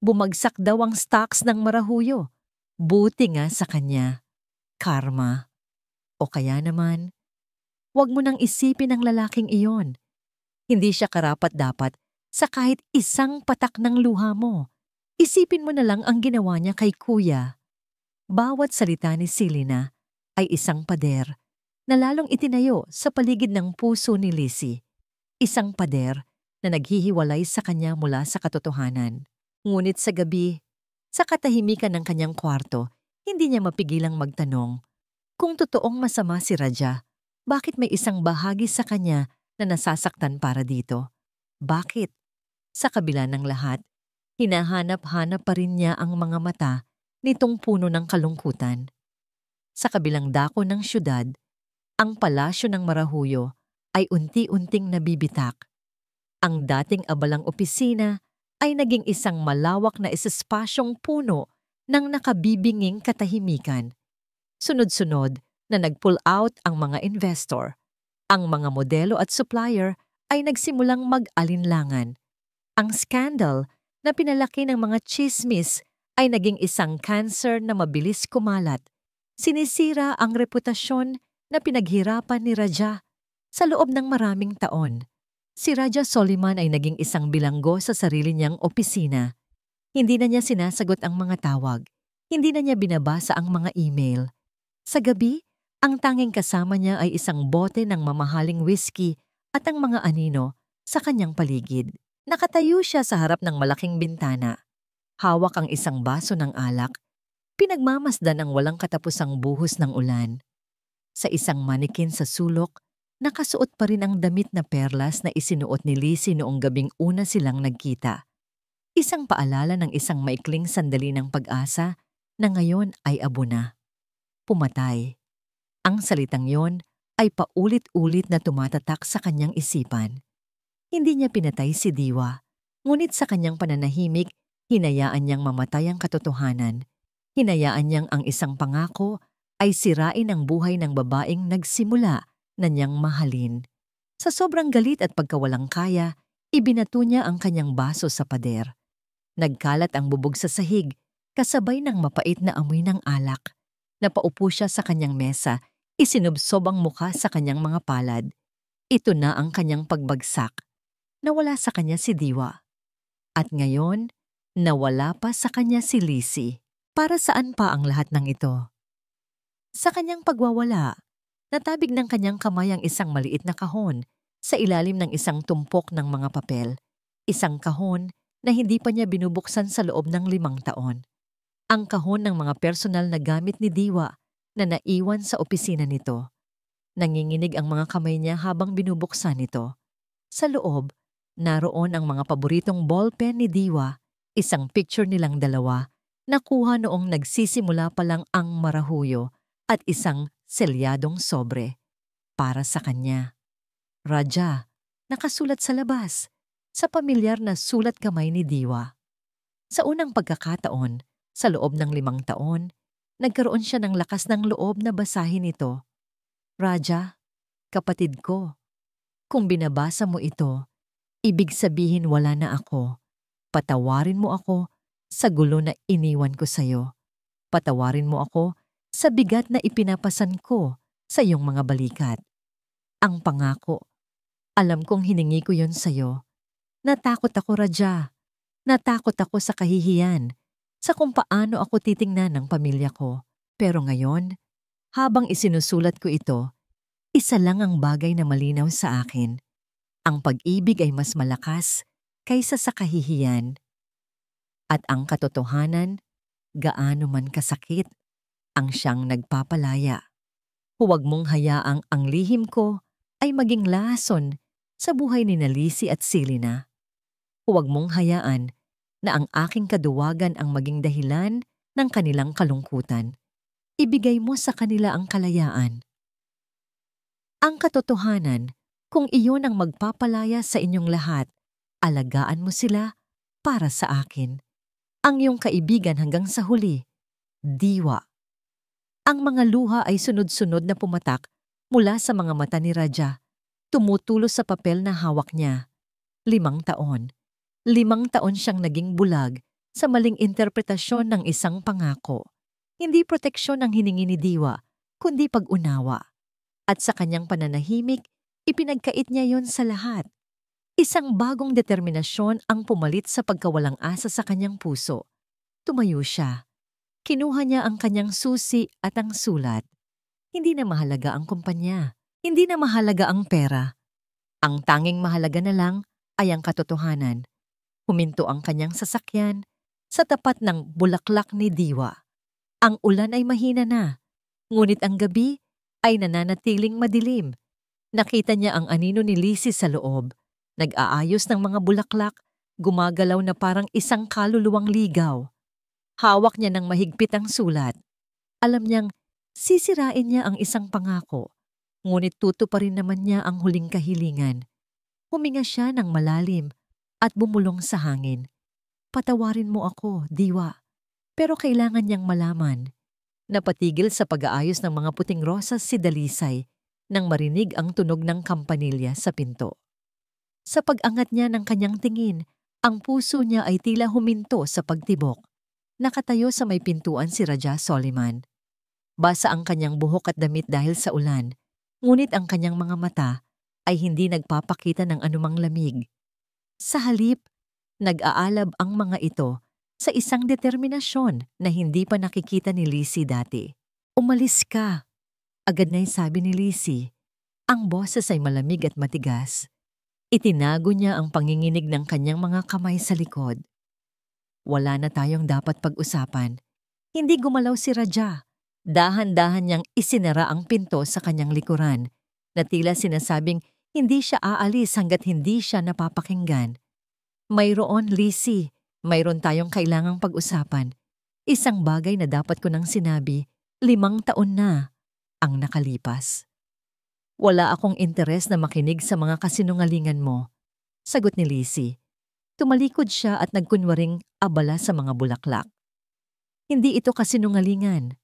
Bumagsak daw ang stocks ng Marahuyo. Buti nga sa kanya. Karma. O kaya naman, huwag mo nang isipin ang lalaking iyon. Hindi siya karapat-dapat sa kahit isang patak ng luha mo. Isipin mo na lang ang ginawa niya kay Kuya. Bawat salita ni Silina ay isang pader na lalong itinayo sa paligid ng puso ni Lizzie. Isang pader na naghihiwalay sa kanya mula sa katotohanan. Ngunit sa gabi, sa katahimikan ng kanyang kwarto, hindi niya mapigilang magtanong, kung totoong masama si Raja, bakit may isang bahagi sa kanya na nasasaktan para dito? Bakit? Sa kabila ng lahat, hinahanap-hanap pa rin niya ang mga mata nitong puno ng kalungkutan. Sa kabilang dako ng syudad, ang palasyo ng Marahuyo ay unti-unting nabibitak. Ang dating abalang opisina ay naging isang malawak na espasyong puno ng nakabibinging katahimikan. Sunod-sunod na nag-pull out ang mga investor. Ang mga modelo at supplier ay nagsimulang mag-alinlangan. Ang scandal na pinalaki ng mga chismis ay naging isang cancer na mabilis kumalat. Sinisira ang reputasyon na pinaghirapan ni Raja sa loob ng maraming taon. Si Raja Soliman ay naging isang bilanggo sa sarili niyang opisina. Hindi na niya sinasagot ang mga tawag. Hindi na niya binabasa ang mga email. Sa gabi, ang tanging kasama niya ay isang bote ng mamahaling whiskey at ang mga anino sa kanyang paligid. Nakatayo siya sa harap ng malaking bintana. Hawak ang isang baso ng alak. Pinagmamasdan ang walang katapusang buhos ng ulan. Sa isang manikin sa sulok, nakasuot pa rin ang damit na perlas na isinuot ni Lizzie noong gabing una silang nagkita. Isang paalala ng isang maikling sandali ng pag-asa na ngayon ay abo na. Pumatay. Ang salitang yon ay paulit-ulit na tumatatak sa kanyang isipan. Hindi niya pinatay si Diwa, ngunit sa kanyang pananahimik, hinayaan niyang mamatay ang katotohanan. Hinayaan niyang ang isang pangako ay sirain ang buhay ng babaeng nagsimula na niyang mahalin. Sa sobrang galit at pagkawalang kaya, ibinato niya ang kanyang baso sa pader. Nagkalat ang bubog sa sahig, kasabay ng mapait na amoy ng alak. Napaupo siya sa kanyang mesa, isinubsob ang mukha sa kanyang mga palad. Ito na ang kanyang pagbagsak. Nawala sa kanya si Diwa. At ngayon, nawala pa sa kanya si Lizzie. Para saan pa ang lahat ng ito? Sa kanyang pagwawala, natabig ng kanyang kamay ang isang maliit na kahon sa ilalim ng isang tumpok ng mga papel. Isang kahon na hindi pa niya binubuksan sa loob ng 5 taon. Ang kahon ng mga personal na gamit ni Diwa na naiwan sa opisina nito. Nanginginig ang mga kamay niya habang binubuksan ito. Sa loob, naroon ang mga paboritong ballpen ni Diwa, isang picture nilang dalawa, nakuha noong nagsisimula pa lang ang marahuyo at isang selyadong sobre para sa kanya. Raja, nakasulat sa labas, sa pamilyar na sulat kamay ni Diwa. Sa unang pagkakataon, sa loob ng 5 taon, nagkaroon siya ng lakas ng loob na basahin ito. Raja, kapatid ko, kung binabasa mo ito, ibig sabihin wala na ako. Patawarin mo ako sa gulo na iniwan ko sa'yo. Patawarin mo ako sa bigat na ipinapasan ko sa iyong mga balikat. Ang pangako, alam kong hiningi ko yon sa'yo. Natakot ako, Raja. Natakot ako sa kahihiyan, sa kung paano ako titingnan ng pamilya ko. Pero ngayon, habang isinusulat ko ito, isa lang ang bagay na malinaw sa akin. Ang pag-ibig ay mas malakas kaysa sa kahihiyan. At ang katotohanan, gaano man kasakit, ang siyang nagpapalaya. Huwag mong hayaang ang lihim ko ay maging lason sa buhay ni Lizzie at Selena. Huwag mong hayaan na ang aking kaduwagan ang maging dahilan ng kanilang kalungkutan. Ibigay mo sa kanila ang kalayaan. Ang katotohanan, kung iyon ang magpapalaya sa inyong lahat, alagaan mo sila para sa akin. Ang iyong kaibigan hanggang sa huli, Diwa. Ang mga luha ay sunod-sunod na pumatak mula sa mga mata ni Raja, tumutulos sa papel na hawak niya. 5 taon. 5 taon siyang naging bulag sa maling interpretasyon ng isang pangako. Hindi proteksyon ang hiningi ni Diwa, kundi pag-unawa. At sa kanyang pananahimik, ipinagkait niya yon sa lahat. Isang bagong determinasyon ang pumalit sa pagkawalang asa sa kanyang puso. Tumayo siya. Kinuha niya ang kanyang susi at ang sulat. Hindi na mahalaga ang kumpanya. Hindi na mahalaga ang pera. Ang tanging mahalaga na lang ay ang katotohanan. Huminto ang kanyang sasakyan sa tapat ng bulaklak ni Diwa. Ang ulan ay mahina na, ngunit ang gabi ay nananatiling madilim. Nakita niya ang anino ni Lizzie sa loob. Nag-aayos ng mga bulaklak, gumagalaw na parang isang kaluluwang ligaw. Hawak niya ng mahigpit ang sulat. Alam niyang sisirain niya ang isang pangako, ngunit tutuparin naman niya ang huling kahilingan. Huminga siya ng malalim at bumulong sa hangin. Patawarin mo ako, Diwa. Pero kailangan niyang malaman. Napatigil sa pag-aayos ng mga puting rosas si Dalisay nang marinig ang tunog ng kampanilya sa pinto. Sa pag-angat niya ng kanyang tingin, ang puso niya ay tila huminto sa pagtibok. Nakatayo sa may pintuan si Raja Soliman. Basa ang kanyang buhok at damit dahil sa ulan, ngunit ang kanyang mga mata ay hindi nagpapakita ng anumang lamig. Sa halip, nag-aalab ang mga ito sa isang determinasyon na hindi pa nakikita ni Lizzie dati. "Umalis ka," agad na sabi ni Lizzie. Ang boses ay malamig at matigas. Itinago niya ang panginginig ng kanyang mga kamay sa likod. "Wala na tayong dapat pag-usapan." Hindi gumalaw si Raja. Dahan-dahan niyang isinara ang pinto sa kanyang likuran, na tila sinasabing hindi siya aalis hanggat hindi siya napapakinggan. "Mayroon, Lizzie. Mayroon tayong kailangang pag-usapan. Isang bagay na dapat ko nang sinabi, 5 taon na ang nakalipas." "Wala akong interes na makinig sa mga kasinungalingan mo," sagot ni Lizzie. Tumalikod siya at nagkunwaring abala sa mga bulaklak. "Hindi ito kasinungalingan,"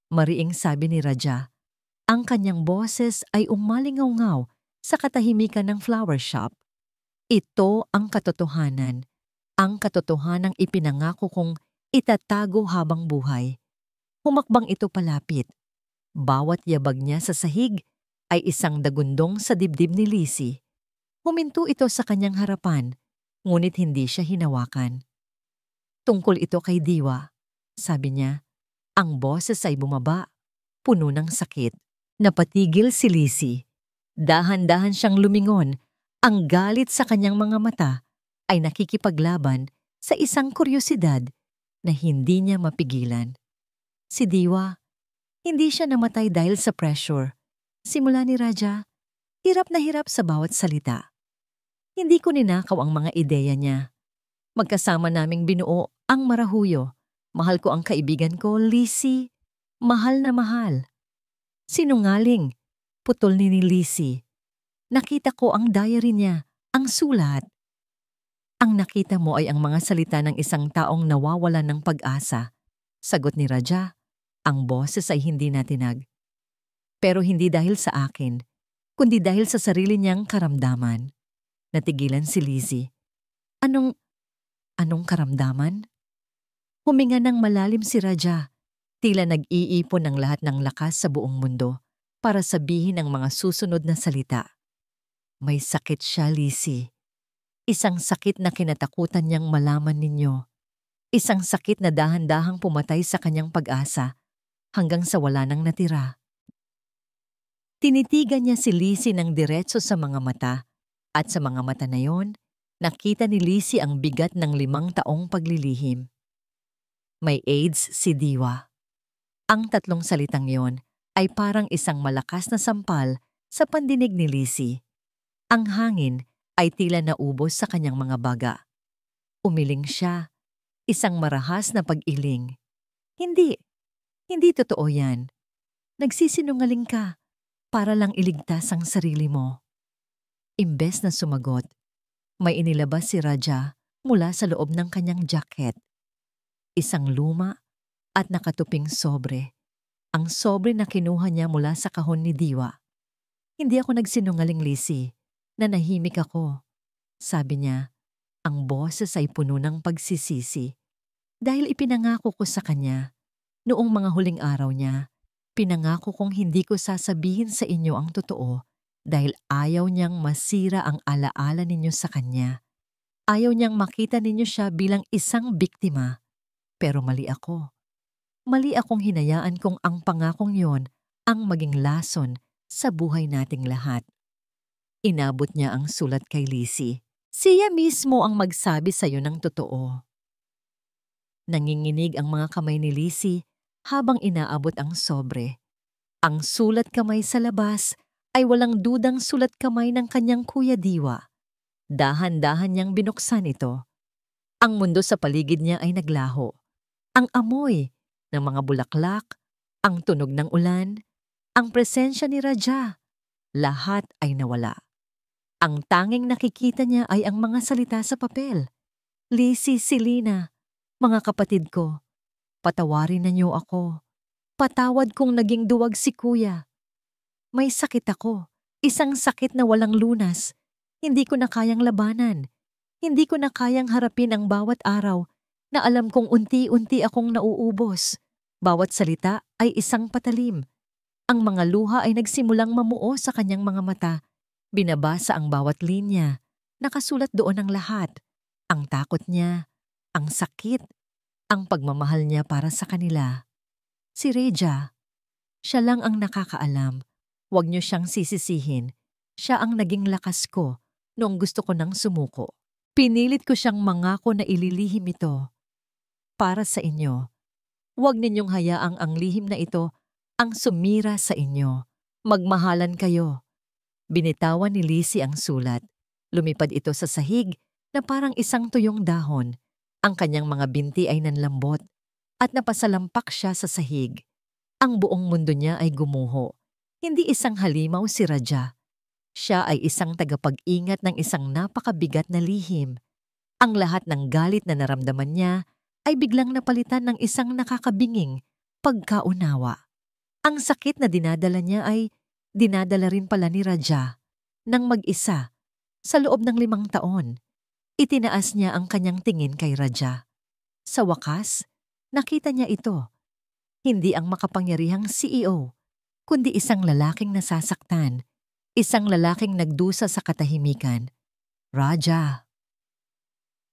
mariing sabi ni Raja. Ang kanyang boses ay umalingaw-ngaw sa katahimikan ng flower shop. "Ito ang katotohanan. Ang katotohanang ipinangako kong itatago habang buhay." Humakbang ito palapit. Bawat yabag niya sa sahig ay isang dagundong sa dibdib ni Lizzie. Huminto ito sa kanyang harapan, ngunit hindi siya hinawakan. "Tungkol ito kay Diwa," sabi niya. Ang boses ay bumaba, puno ng sakit. Napatigil si Lizzie. Dahan-dahan siyang lumingon. Ang galit sa kanyang mga mata ay nakikipaglaban sa isang kuryosidad na hindi niya mapigilan. Si Diwa, hindi siya namatay dahil sa pressure. Simula ni Raja, hirap na hirap sa bawat salita. Hindi ko ninakaw ang mga ideya niya. Magkasama naming binuo ang Marahuyo. Mahal ko ang kaibigan ko, Lizzie. Mahal na mahal. "Sinungaling," putol ni Lizzie. "Nakita ko ang diary niya, ang sulat." "Ang nakita mo ay ang mga salita ng isang taong nawawalan ng pag-asa," sagot ni Raja. Ang boses ay hindi natinag. "Pero hindi dahil sa akin, kundi dahil sa sarili niyang karamdaman." Natigilan si Lizzie. Anong karamdaman?" Huminga ng malalim si Raja. Tila nag-iipon ng lahat ng lakas sa buong mundo para sabihin ang mga susunod na salita. "May sakit siya, Lizzie. Isang sakit na kinatakutan niyang malaman ninyo. Isang sakit na dahan-dahang pumatay sa kanyang pag-asa hanggang sa wala nang natira." Tinitigan niya si Lizzie ng diretso sa mga mata, at sa mga mata na yon, nakita ni Lizzie ang bigat ng 5 taong paglilihim. May AIDS si Diwa. Ang 3 salitang yon ay parang isang malakas na sampal sa pandinig ni Lizzie. Ang hangin ay tila naubos sa kanyang mga baga. Umiling siya, isang marahas na pag-iling. Hindi totoo yan. Nagsisinungaling ka para lang iligtas ang sarili mo." Imbes na sumagot, may inilabas si Raja mula sa loob ng kanyang jacket. Isang luma at nakatuping sobre. Ang sobre na kinuha niya mula sa kahon ni Diwa. "Hindi ako nagsinungaling, Lizzie. Nanahimik ako," sabi niya. Ang boses ay puno ng pagsisisi. "Dahil ipinangako ko sa kanya, noong mga huling araw niya, pinangako kong hindi ko sasabihin sa inyo ang totoo dahil ayaw niyang masira ang alaala ninyo sa kanya. Ayaw niyang makita ninyo siya bilang isang biktima. Pero mali ako. Mali akong hinayaan kong ang pangakong yon ang maging lason sa buhay nating lahat." Inabot niya ang sulat kay Lizzie. "Siya mismo ang magsabi sa iyo ng totoo." Nanginginig ang mga kamay ni Lizzie habang inaabot ang sobre. Ang sulat kamay sa labas ay walang dudang sulat kamay ng kanyang Kuya Diwa. Dahan-dahan niyang binuksan ito. Ang mundo sa paligid niya ay naglaho. Ang amoy ng mga bulaklak, ang tunog ng ulan, ang presensya ni Raja, lahat ay nawala. Ang tanging nakikita niya ay ang mga salita sa papel. "Lizzie, Selena, mga kapatid ko, patawarin na niyo ako. Patawad kong naging duwag si Kuya. May sakit ako, isang sakit na walang lunas. Hindi ko na kayang labanan. Hindi ko na kayang harapin ang bawat araw na alam kong unti-unti akong nauubos. Bawat salita ay isang patalim. Ang mga luha ay nagsimulang mamuo sa kanyang mga mata. Binabasa ang bawat linya. Nakasulat doon ang lahat. Ang takot niya, ang sakit, ang pagmamahal niya para sa kanila. Si Reja, siya lang ang nakakaalam. Huwag niyo siyang sisisihin. Siya ang naging lakas ko noong gusto ko nang sumuko. Pinilit ko siyang mangako na ililihim ito. Para sa inyo. Huwag ninyong hayaang ang lihim na ito ang sumira sa inyo. Magmahalan kayo. Binitawan ni Lizzie ang sulat. Lumipad ito sa sahig na parang isang tuyong dahon. Ang kanyang mga binti ay nanlambot at napasalampak siya sa sahig. Ang buong mundo niya ay gumuho. Hindi isang halimaw si Raja. Siya ay isang tagapag-ingat ng isang napakabigat na lihim. Ang lahat ng galit na naramdaman niya ay biglang napalitan ng isang nakakabinging pagkaunawa. Ang sakit na dinadala niya ay dinadala rin pala ni Raja. Nang mag-isa, sa loob ng 5 taon, itinaas niya ang kanyang tingin kay Raja. Sa wakas, nakita niya ito. Hindi ang makapangyarihang CEO, kundi isang lalaking nasasaktan, isang lalaking nagdusa sa katahimikan. Raja.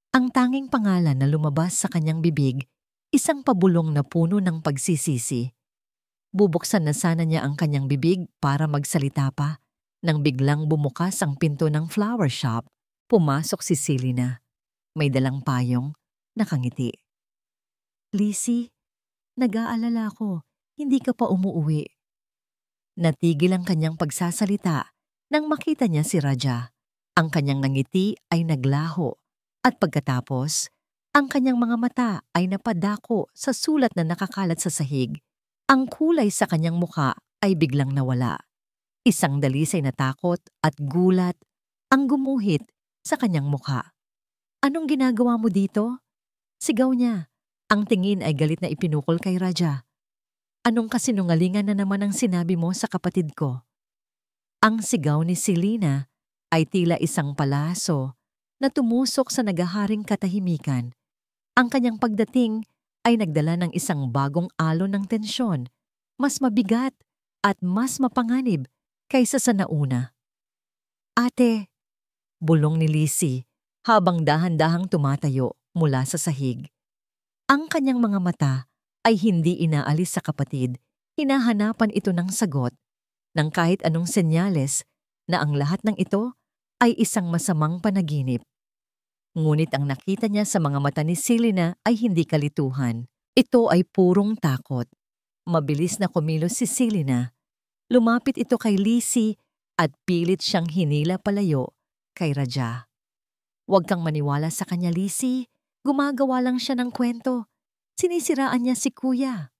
Ang tanging pangalan na lumabas sa kanyang bibig, isang pabulong na puno ng pagsisisi. Bubuksan na sana niya ang kanyang bibig para magsalita pa, nang biglang bumukas ang pinto ng flower shop. Pumasok si Selena. May dalang payong, nakangiti. Lizzie, nag-aalala ko, hindi ka pa umuuwi. Natigil ang kanyang pagsasalita nang makita niya si Raja. Ang kanyang nangiti ay naglaho. At pagkatapos, ang kanyang mga mata ay napadako sa sulat na nakakalat sa sahig. Ang kulay sa kanyang muka ay biglang nawala. Isang dalisay na takot at gulat ang gumuhit sa kanyang muka. Anong ginagawa mo dito? Sigaw niya. Ang tingin ay galit na ipinukol kay Raja. Anong kasinungalingan na naman ang sinabi mo sa kapatid ko? Ang sigaw ni Selena ay tila isang palaso na tumusok sa nagaharing katahimikan. Ang kanyang pagdating ay nagdala ng isang bagong alon ng tensyon, mas mabigat at mas mapanganib kaysa sa nauna. Ate, bulong ni Lizzie habang dahan-dahang tumatayo mula sa sahig. Ang kanyang mga mata ay hindi inaalis sa kapatid, hinahanapan ito ng sagot ng kahit anong senyales na ang lahat ng ito ay isang masamang panaginip. Ngunit ang nakita niya sa mga mata ni Selena ay hindi kalituhan. Ito ay purong takot. Mabilis na kumilos si Selena. Lumapit ito kay Lizzie at pilit siyang hinila palayo kay Raja. Huwag kang maniwala sa kanya, Lizzie. Gumagawa lang siya ng kwento. Sinisiraan niya si Kuya.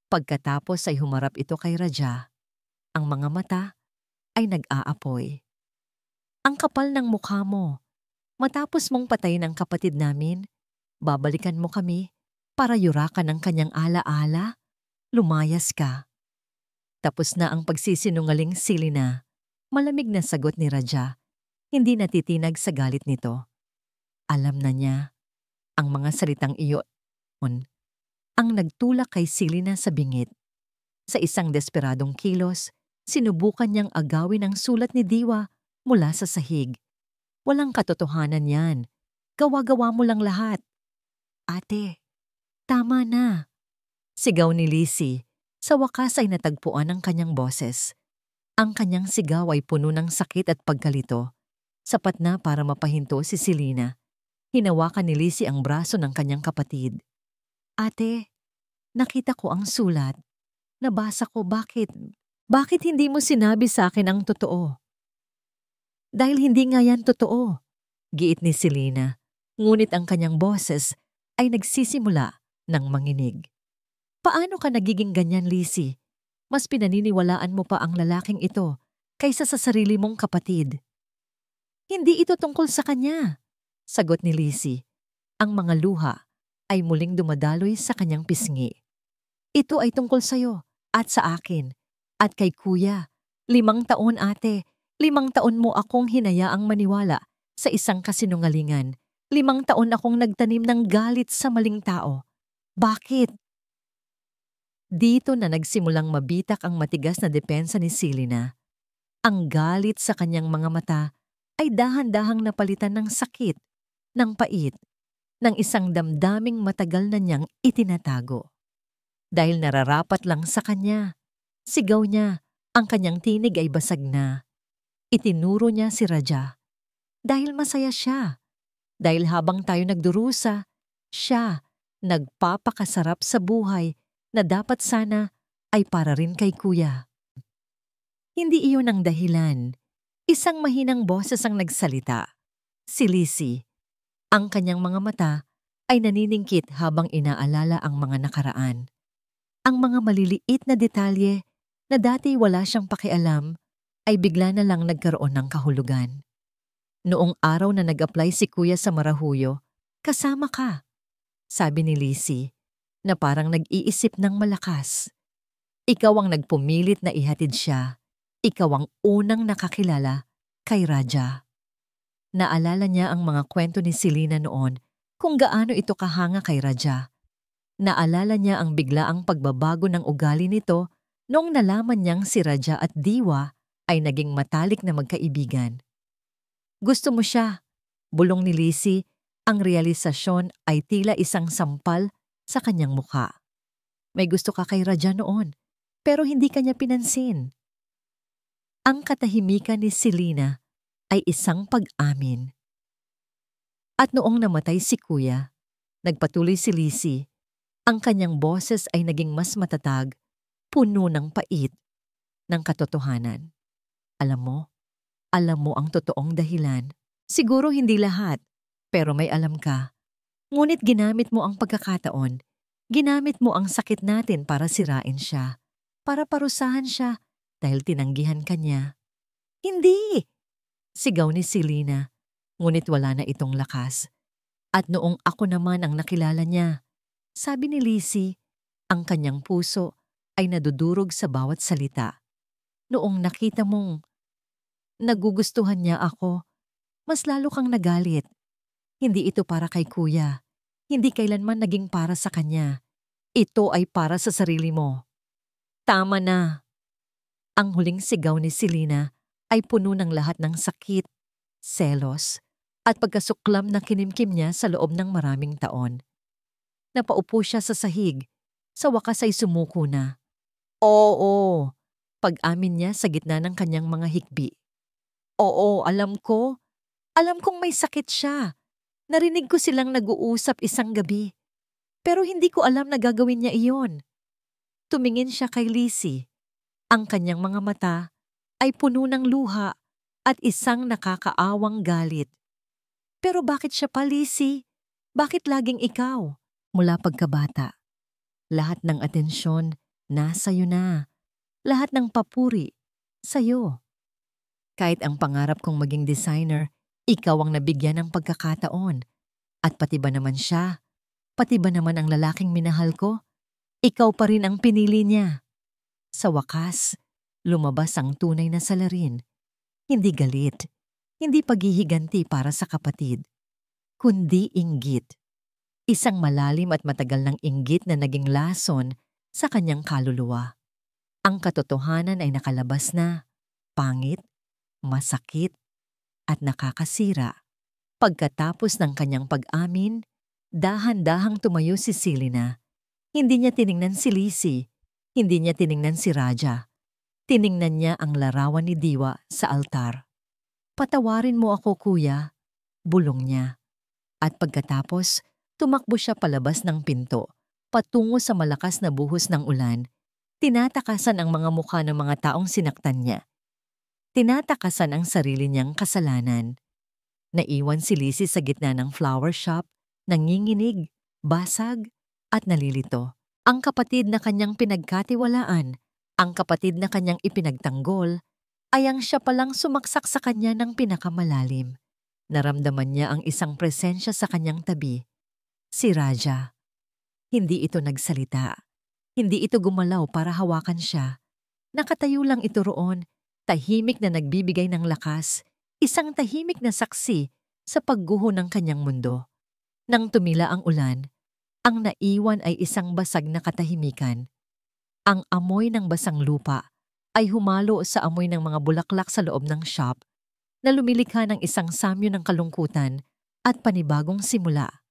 Pagkatapos ay humarap ito kay Raja. Ang mga mata ay nag-aapoy. Ang kapal ng mukha mo. Matapos mong patayin ang kapatid namin, babalikan mo kami para yurakan ang kanyang ala-ala. Lumayas ka. Tapos na ang pagsisinungaling Selena. Malamig na sagot ni Raja. Hindi natitinag sa galit nito. Alam na niya ang mga salitang iyon ang nagtulak kay Selena sa bingit. Sa isang desperadong kilos, sinubukan niyang agawin ang sulat ni Diwa mula sa sahig. Walang katotohanan yan. Gawa-gawa mo lang lahat. Ate, tama na. Sigaw ni Lizzie. Sa wakas ay natagpuan ang kanyang boses. Ang kanyang sigaw ay puno ng sakit at pagkalito. Sapat na para mapahinto si Selena. Hinawakan ni Lizzie ang braso ng kanyang kapatid. Ate, nakita ko ang sulat. Nabasa ko bakit hindi mo sinabi sa akin ang totoo? Dahil hindi nga yan totoo, giit ni Selena. Ngunit ang kanyang boses ay nagsisimula ng manginig. Paano ka nagiging ganyan, Lizzie? Mas pinaniniwalaan mo pa ang lalaking ito kaysa sa sarili mong kapatid. Hindi ito tungkol sa kanya, sagot ni Lizzie. Ang mga luha ay muling dumadaloy sa kanyang pisngi. Ito ay tungkol sa'yo at sa akin at kay Kuya. 5 taon, ate. 5 taon mo akong hinayaang maniwala sa isang kasinungalingan. 5 taon akong nagtanim ng galit sa maling tao. Bakit? Dito na nagsimulang mabitak ang matigas na depensa ni Selena. Ang galit sa kanyang mga mata ay dahan-dahang napalitan ng sakit, ng pait, ng isang damdaming matagal na niyang itinatago. Dahil nararapat lang sa kanya, sigaw niya, ang kanyang tinig ay basag na. Itinuro niya si Raja. Dahil masaya siya. Dahil habang tayo nagdurusa, siya nagpapakasarap sa buhay na dapat sana ay para rin kay kuya. Hindi iyon ang dahilan. Isang mahinang boses ang nagsalita. Si Lizzie. Ang kanyang mga mata ay naniningkit habang inaalala ang mga nakaraan. Ang mga maliliit na detalye na dati wala siyang pakialam ay bigla na lang nagkaroon ng kahulugan. Noong araw na nag-apply si kuya sa Marahuyo, kasama ka, sabi ni Lizzie, na parang nag-iisip ng malakas. Ikaw ang nagpumilit na ihatid siya. Ikaw ang unang nakakilala kay Raja. Naalala niya ang mga kwento ni Selena noon kung gaano ito kahanga kay Raja. Naalala niya ang biglaang pagbabago ng ugali nito noong nalaman niyang si Raja at Diwa ay naging matalik na magkaibigan. Gusto mo siya, bulong ni Lizzie, ang realisasyon ay tila isang sampal sa kanyang mukha. May gusto ka kay Raja noon, pero hindi kanya pinansin. Ang katahimikan ni Selena ay isang pag-amin. At noong namatay si kuya, nagpatuloy si Lizzie, ang kanyang boses ay naging mas matatag, puno ng pait, ng katotohanan. Alam mo ang totoong dahilan. Siguro hindi lahat, pero may alam ka. Ngunit ginamit mo ang pagkakataon. Ginamit mo ang sakit natin para sirain siya, para parusahan siya dahil tinanggihan ka niya. Hindi! Sigaw ni Selena, ngunit wala na itong lakas. At noong ako naman ang nakilala niya, sabi ni Lizzie, ang kanyang puso ay nadudurog sa bawat salita. Noong nakita mong nagugustuhan niya ako, mas lalo kang nagalit. Hindi ito para kay kuya. Hindi kailanman naging para sa kanya. Ito ay para sa sarili mo. Tama na. Ang huling sigaw ni Selena ay puno ng lahat ng sakit, selos, at pagkasuklam na kinimkim niya sa loob ng maraming taon. Napaupo siya sa sahig. Sa wakas ay sumuko na. Oo, pag-amin niya sa gitna ng kanyang mga hikbi. Oo, alam ko. Alam kong may sakit siya. Narinig ko silang nag-uusap isang gabi. Pero hindi ko alam na gagawin niya iyon. Tumingin siya kay Lizzie. Ang kanyang mga mata ay puno ng luha at isang nakakaawang galit. Pero bakit siya pa, Lizzie? Bakit laging ikaw? Mula pagkabata. Lahat ng atensyon nasa'yo na. Lahat ng papuri sa'yo. Kahit ang pangarap kong maging designer, ikaw ang nabigyan ng pagkakataon. At pati ba naman siya? Pati ba naman ang lalaking minahal ko? Ikaw pa rin ang pinili niya. Sa wakas, lumabas ang tunay na salarin. Hindi galit, hindi paghihiganti para sa kapatid, kundi inggit. Isang malalim at matagal ng inggit na naging lason sa kanyang kaluluwa. Ang katotohanan ay nakalabas na, pangit, masakit, at nakakasira. Pagkatapos ng kanyang pag-amin, dahan-dahang tumayo si Selena. Hindi niya tiningnan si Lizzie, hindi niya tiningnan si Raja. Tiningnan niya ang larawan ni Diwa sa altar. Patawarin mo ako, kuya, bulong niya. At pagkatapos, tumakbo siya palabas ng pinto, patungo sa malakas na buhos ng ulan. Tinatakasan ang mga mukha ng mga taong sinaktan niya. Tinatakasan ang sarili niyang kasalanan. Naiwan si Lizzie sa gitna ng flower shop, nanginginig, basag, at nalilito. Ang kapatid na kanyang pinagkatiwalaan, ang kapatid na kanyang ipinagtanggol, ay ang siya palang sumaksak sa kanya ng pinakamalalim. Naramdaman niya ang isang presensya sa kanyang tabi. Si Raja. Hindi ito nagsalita. Hindi ito gumalaw para hawakan siya. Nakatayo lang ito roon, tahimik na nagbibigay ng lakas, isang tahimik na saksi sa pagguho ng kanyang mundo. Nang tumila ang ulan, ang naiwan ay isang basag na katahimikan. Ang amoy ng basang lupa ay humalo sa amoy ng mga bulaklak sa loob ng shop na lumilikha ng isang samyo ng kalungkutan at panibagong simula.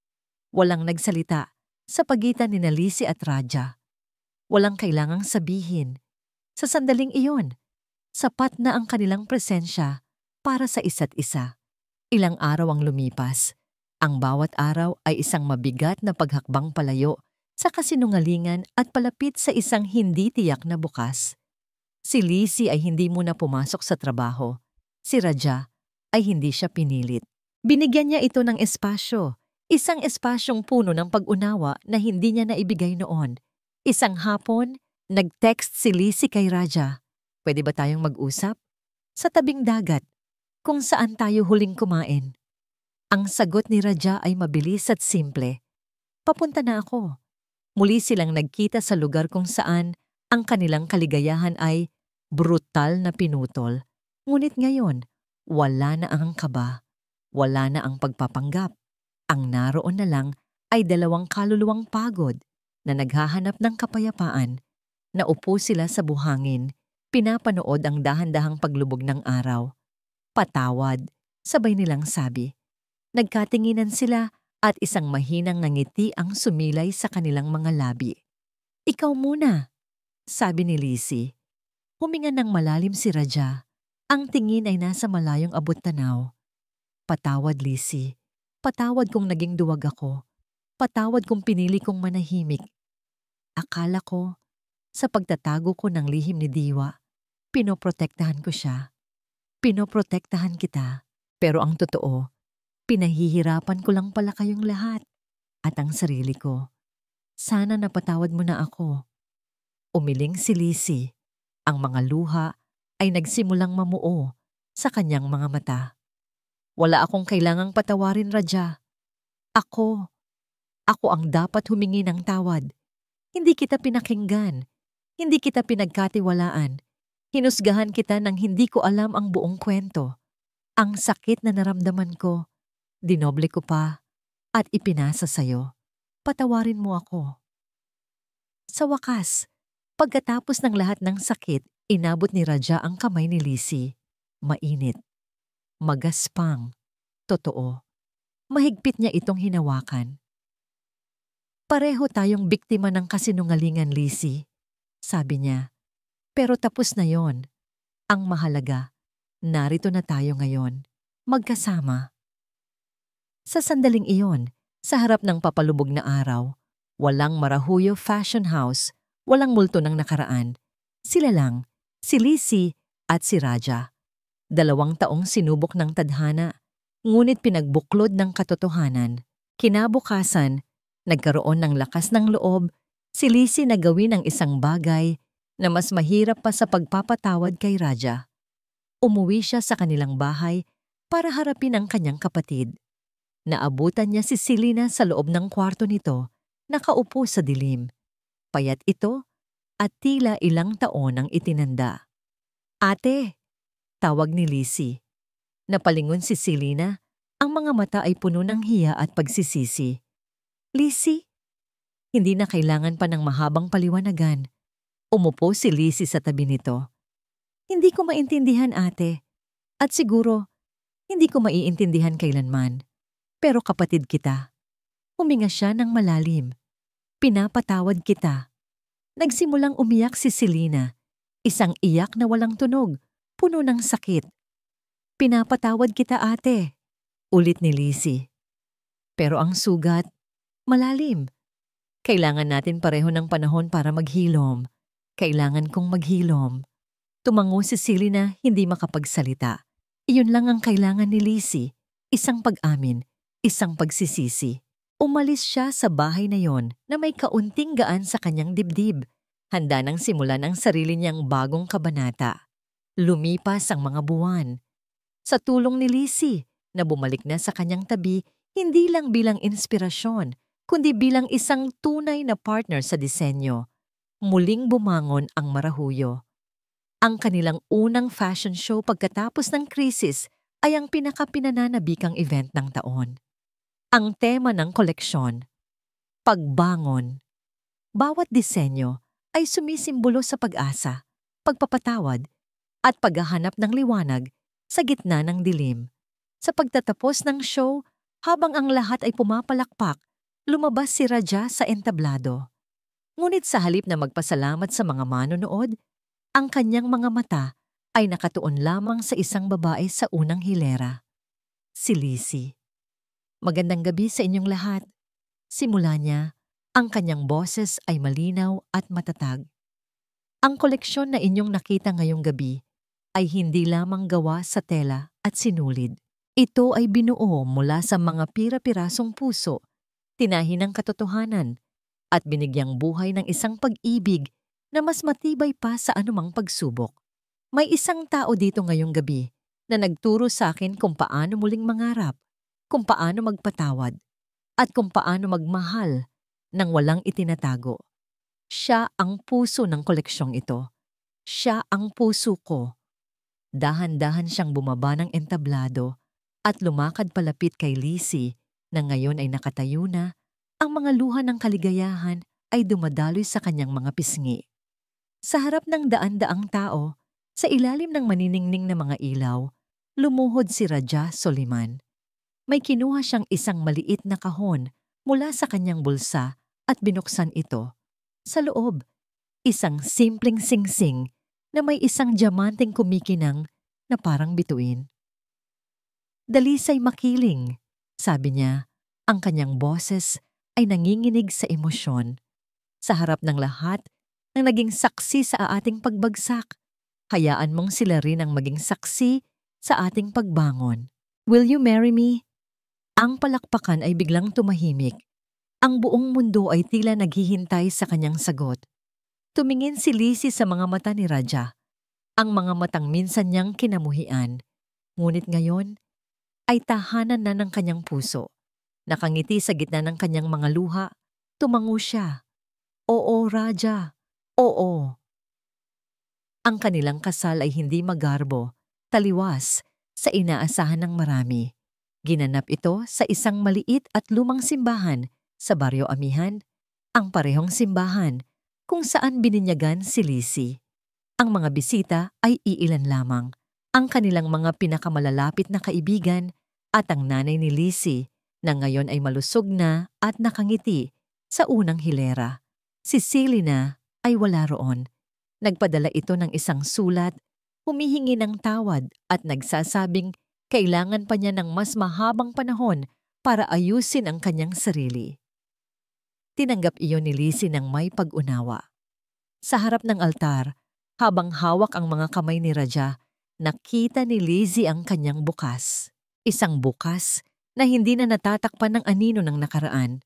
Walang nagsalita sa pagitan ni Lizzie at Raja. Walang kailangang sabihin. Sa sandaling iyon, sapat na ang kanilang presensya para sa isa't isa. Ilang araw ang lumipas. Ang bawat araw ay isang mabigat na paghakbang palayo sa kasinungalingan at palapit sa isang hindi tiyak na bukas. Si Lizzie ay hindi muna pumasok sa trabaho. Si Raja ay hindi siya pinilit. Binigyan niya ito ng espasyo. Isang espasyong puno ng pag-unawa na hindi niya naibigay noon. Isang hapon, nag-text si Lizzie kay Raja. Pwede ba tayong mag-usap? Sa tabing dagat, kung saan tayo huling kumain. Ang sagot ni Raja ay mabilis at simple. Papunta na ako. Muli silang nagkita sa lugar kung saan ang kanilang kaligayahan ay brutal na pinutol. Ngunit ngayon, wala na ang kaba. Wala na ang pagpapanggap. Ang naroon na lang ay dalawang kaluluwang pagod na naghahanap ng kapayapaan. Naupo sila sa buhangin, pinapanood ang dahan-dahang paglubog ng araw. Patawad, sabay nilang sabi. Nagkatinginan sila at isang mahinang ngiti ang sumilay sa kanilang mga labi. Ikaw muna, sabi ni Lizzie. Huminga ng malalim si Raja. Ang tingin ay nasa malayong abot-tanaw. Patawad, Lizzie. Patawad kung naging duwag ako. Patawad kung pinili kong manahimik. Akala ko, sa pagtatago ko ng lihim ni Diwa, pinoprotektahan ko siya. Pinoprotektahan kita. Pero ang totoo, pinahihirapan ko lang pala kayong lahat. At ang sarili ko. Sana napatawad mo na ako. Umiling si Lizzie. Ang mga luha ay nagsimulang mamuo sa kanyang mga mata. Wala akong kailangang patawarin, Raja. Ako ang dapat humingi ng tawad. Hindi kita pinakinggan. Hindi kita pinagkatiwalaan. Hinusgahan kita nang hindi ko alam ang buong kwento. Ang sakit na naramdaman ko, dinoble ko pa at ipinasa sa'yo. Patawarin mo ako. Sa wakas, pagkatapos ng lahat ng sakit, inabot ni Raja ang kamay ni Lizzie. Mainit. Magaspang. Totoo. Mahigpit niya itong hinawakan. Pareho tayong biktima ng kasinungalingan, Lizzie, sabi niya. Pero tapos na yon. Ang mahalaga, narito na tayo ngayon, magkasama. Sa sandaling iyon, sa harap ng papalubog na araw, walang Marahuyo Fashion House, walang multo ng nakaraan. Sila lang, si Lizzie at si Raja. 2 taong sinubok ng tadhana, ngunit pinagbuklod ng katotohanan. Kinabukasan, nagkaroon ng lakas ng loob, si Lizzie na gawin ang isang bagay na mas mahirap pa sa pagpapatawad kay Raja. Umuwi siya sa kanilang bahay para harapin ang kanyang kapatid. Naabutan niya si Selena sa loob ng kwarto nito, nakaupo sa dilim. Payat ito at tila ilang taon ang itinanda. Ate, tawag ni Lizzie. Napalingon si Selena, ang mga mata ay puno ng hiya at pagsisisi. Lizzie? Hindi na kailangan pa ng mahabang paliwanagan. Umupo si Lizzie sa tabi nito. Hindi ko maintindihan, ate. At siguro, hindi ko maiintindihan kailanman. Pero kapatid kita. Huminga siya ng malalim. Pinapatawad kita. Nagsimulang umiyak si Selena. Isang iyak na walang tunog, puno ng sakit. Pinapatawad kita, ate. Ulit ni Lizzie. Pero ang sugat, malalim. Kailangan natin pareho ng panahon para maghilom. Kailangan kong maghilom. Tumango si Selena, hindi makapagsalita. Iyon lang ang kailangan ni Lizzie. Isang pag-amin, isang pagsisisi. Umalis siya sa bahay na yon na may kaunting gaan sa kanyang dibdib. Handa nang simulan ang sarili niyang bagong kabanata. Lumipas ang mga buwan. Sa tulong ni Lizzie, na bumalik na sa kanyang tabi, hindi lang bilang inspirasyon, kundi bilang isang tunay na partner sa disenyo. Muling bumangon ang Marahuyo. Ang kanilang unang fashion show pagkatapos ng krisis ay ang pinakapinananabikang event ng taon. Ang tema ng koleksyon, pagbangon. Bawat disenyo ay sumisimbolo sa pag-asa, pagpapatawad, at paghahanap ng liwanag sa gitna ng dilim. Sa pagtatapos ng show, habang ang lahat ay pumapalakpak, lumabas si Raja sa entablado. Ngunit sa halip na magpasalamat sa mga manonood, ang kanyang mga mata ay nakatuon lamang sa isang babae sa unang hilera. Si Lizzie. Magandang gabi sa inyong lahat. Simula niya, ang kanyang boses ay malinaw at matatag. Ang koleksyon na inyong nakita ngayong gabi ay hindi lamang gawa sa tela at sinulid. Ito ay binuo mula sa mga pira-pirasong puso, tinahi ng katotohanan, at binigyang buhay ng isang pag-ibig na mas matibay pa sa anumang pagsubok. May isang tao dito ngayong gabi na nagturo sa akin kung paano muling mangarap, kung paano magpatawad, at kung paano magmahal nang walang itinatago. Siya ang puso ng koleksyong ito. Siya ang puso ko. Dahan-dahan siyang bumaba ng entablado at lumakad palapit kay Lizzie na ngayon ay nakatayo na. Ang mga luha ng kaligayahan ay dumadaloy sa kanyang mga pisngi. Sa harap ng daan-daang tao, sa ilalim ng maniningning na mga ilaw, lumuhod si Raja Soliman. May kinuha siyang isang maliit na kahon mula sa kanyang bulsa at binuksan ito. Sa loob, isang simpleng singsing na may isang diamanteng kumikinang na parang bituin. Dalisay makiling, sabi niya, ang kanyang boses ay nanginginig sa emosyon. Sa harap ng lahat ng naging saksi sa ating pagbagsak, hayaan mong sila rin ang maging saksi sa ating pagbangon. Will you marry me? Ang palakpakan ay biglang tumahimik. Ang buong mundo ay tila naghihintay sa kanyang sagot. Tumingin si Lizzie sa mga mata ni Raja, ang mga matang minsan niyang kinamuhian. Ngunit ngayon ay tahanan na ng kanyang puso. Nakangiti sa gitna ng kanyang mga luha, tumango siya. Oo, Raja. Oo. Ang kanilang kasal ay hindi magarbo, taliwas, sa inaasahan ng marami. Ginanap ito sa isang maliit at lumang simbahan sa Baryo Amihan, ang parehong simbahan kung saan bininyagan si Lizzie. Ang mga bisita ay iilan lamang, ang kanilang mga pinakamalalapit na kaibigan at ang nanay ni Lizzie na ngayon ay malusog na at nakangiti sa unang hilera. Si Selena ay wala roon. Nagpadala ito ng isang sulat, humihingi ng tawad at nagsasabing kailangan pa niya ng mas mahabang panahon para ayusin ang kanyang sarili. Tinanggap iyon ni Lizzie ng may pag-unawa. Sa harap ng altar, habang hawak ang mga kamay ni Raja, nakita ni Lizzie ang kanyang bukas. Isang bukas na hindi na natatakpan ng anino ng nakaraan,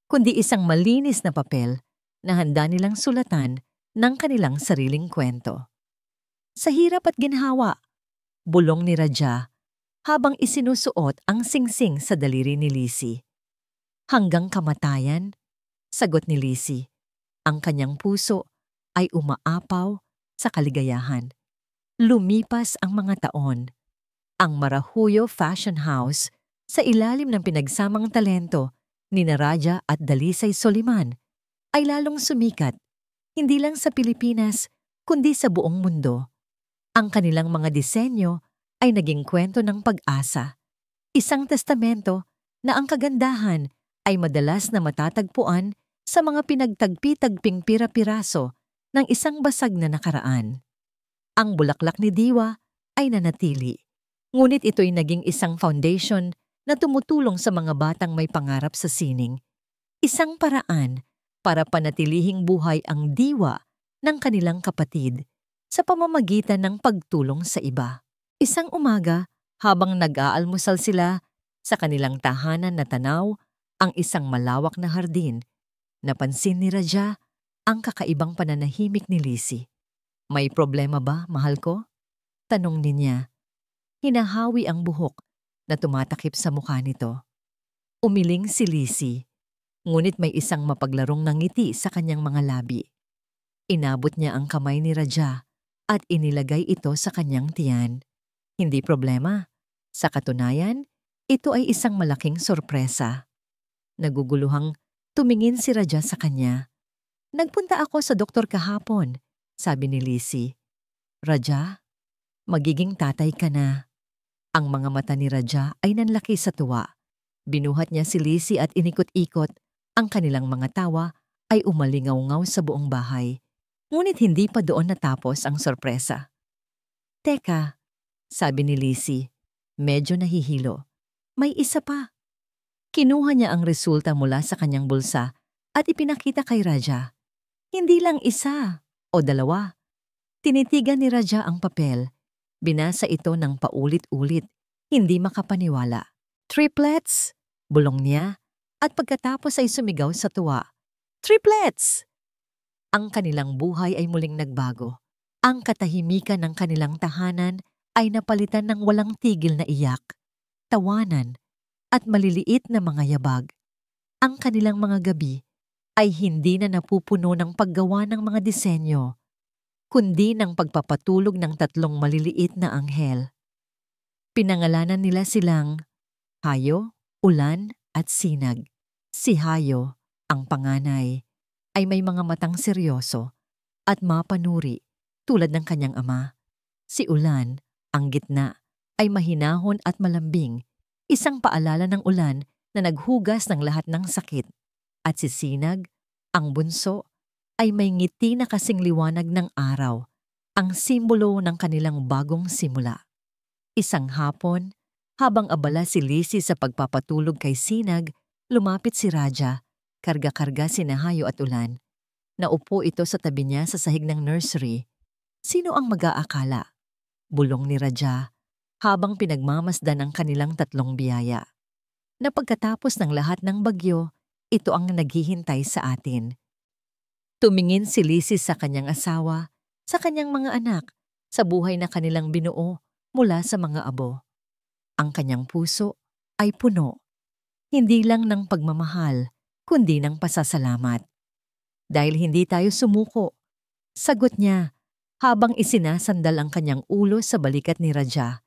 kundi isang malinis na papel na handa nilang sulatan ng kanilang sariling kwento. Sa hirap at ginhawa, bulong ni Raja habang isinusuot ang singsing sa daliri ni Lizzie. Hanggang kamatayan, sagot ni Lizzie. Ang kanyang puso ay umaapaw sa kaligayahan. Lumipas ang mga taon. Ang Marahuyo Fashion House sa ilalim ng pinagsamang talento ni Raja at Dalisay Soliman ay lalong sumikat, hindi lang sa Pilipinas kundi sa buong mundo. Ang kanilang mga disenyo ay naging kwento ng pag-asa. Isang testamento na ang kagandahan ay madalas na matatagpuan sa mga pinagtagpi-tagping pira-piraso ng isang basag na nakaraan. Ang bulaklak ni Diwa ay nanatili, ngunit ito'y naging isang foundation na tumutulong sa mga batang may pangarap sa sining. Isang paraan para panatilihing buhay ang diwa ng kanilang kapatid sa pamamagitan ng pagtulong sa iba. Isang umaga, habang nag-aalmusal sila sa kanilang tahanan na tanaw ang isang malawak na hardin, napansin ni Raja ang kakaibang pananahimik ni Lizzie. May problema ba, mahal ko? Tanong niya. Hinahawi ang buhok na tumatakip sa mukha nito. Umiling si Lizzie, ngunit may isang mapaglarong ngiti sa kanyang mga labi. Inabot niya ang kamay ni Raja at inilagay ito sa kanyang tiyan. Hindi problema. Sa katunayan, ito ay isang malaking sorpresa. Naguguluhang tumingin si Raja sa kanya. Nagpunta ako sa doktor kahapon, sabi ni Lizzie. Raja, magiging tatay ka na. Ang mga mata ni Raja ay nanlaki sa tuwa. Binuhat niya si Lizzie at inikot-ikot. Ang kanilang mga tawa ay umalingaw-ngaw sa buong bahay. Ngunit hindi pa doon natapos ang sorpresa. Teka, sabi ni Lizzie, medyo nahihilo. May isa pa. Kinuha niya ang resulta mula sa kanyang bulsa at ipinakita kay Raja. Hindi lang isa o dalawa. Tinitigan ni Raja ang papel. Binasa ito ng paulit-ulit, hindi makapaniwala. Triplets! Bulong niya at pagkatapos ay sumigaw sa tuwa. Triplets! Ang kanilang buhay ay muling nagbago. Ang katahimikan ng kanilang tahanan ay napalitan ng walang tigil na iyak, tawanan, at maliliit na mga yabag. Ang kanilang mga gabi ay hindi na napupuno ng paggawa ng mga disenyo, kundi ng pagpapatulog ng 3 maliliit na anghel. Pinangalanan nila silang Hayo, Ulan, at Sinag. Si Hayo, ang panganay, ay may mga matang seryoso at mapanuri tulad ng kanyang ama. Si Ulan, ang gitna, ay mahinahon at malambing, isang paalala ng ulan na naghugas ng lahat ng sakit. At si Sinag, ang bunso, ay may ngiti na kasing liwanag ng araw, ang simbolo ng kanilang bagong simula. Isang hapon, habang abala si Lizzie sa pagpapatulog kay Sinag, lumapit si Raja, karga-karga sina Hayo at Ulan. Naupo ito sa tabi niya sa sahig ng nursery. Sino ang mag-aakala? Bulong ni Raja, habang pinagmamasdan ang kanilang 3 biyaya. Na pagkatapos ng lahat ng bagyo, ito ang naghihintay sa atin. Tumingin si Lizzie sa kanyang asawa, sa kanyang mga anak, sa buhay na kanilang binuo mula sa mga abo. Ang kanyang puso ay puno, hindi lang ng pagmamahal, kundi ng pasasalamat. Dahil hindi tayo sumuko, sagot niya habang isinasandal ang kanyang ulo sa balikat ni Raja.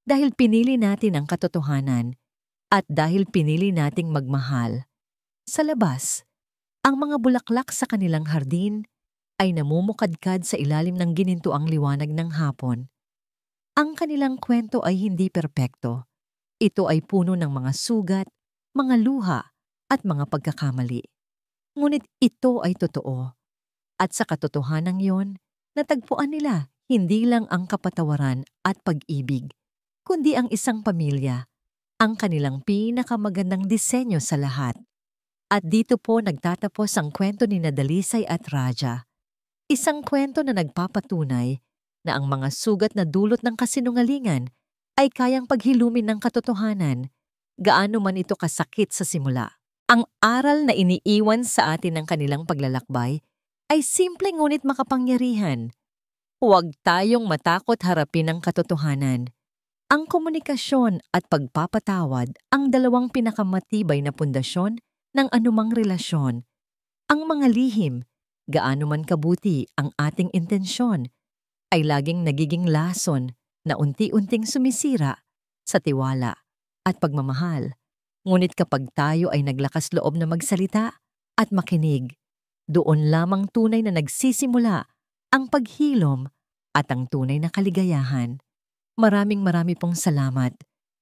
Dahil pinili natin ang katotohanan at dahil pinili nating magmahal. Sa labas, ang mga bulaklak sa kanilang hardin ay namumukadkad sa ilalim ng ginintuang liwanag ng hapon. Ang kanilang kwento ay hindi perpekto. Ito ay puno ng mga sugat, mga luha, at mga pagkakamali. Ngunit ito ay totoo. At sa katotohanan yon, natagpuan nila hindi lang ang kapatawaran at pag-ibig, kundi ang isang pamilya, ang kanilang pinakamagandang disenyo sa lahat. At dito po nagtatapos ang kwento ni Dalisay at Raja. Isang kwento na nagpapatunay na ang mga sugat na dulot ng kasinungalingan ay kayang paghilumin ng katotohanan, gaano man ito kasakit sa simula. Ang aral na iniiwan sa atin ng kanilang paglalakbay ay simple ngunit makapangyarihan. Huwag tayong matakot harapin ang katotohanan. Ang komunikasyon at pagpapatawad ang 2 pinakamatibay na pundasyon ng anumang relasyon. Ang mga lihim, gaano man kabuti ang ating intensyon, ay laging nagiging lason na unti-unting sumisira sa tiwala at pagmamahal. Ngunit kapag tayo ay naglakas loob na magsalita at makinig, doon lamang tunay na nagsisimula ang paghilom at ang tunay na kaligayahan. Maraming pong salamat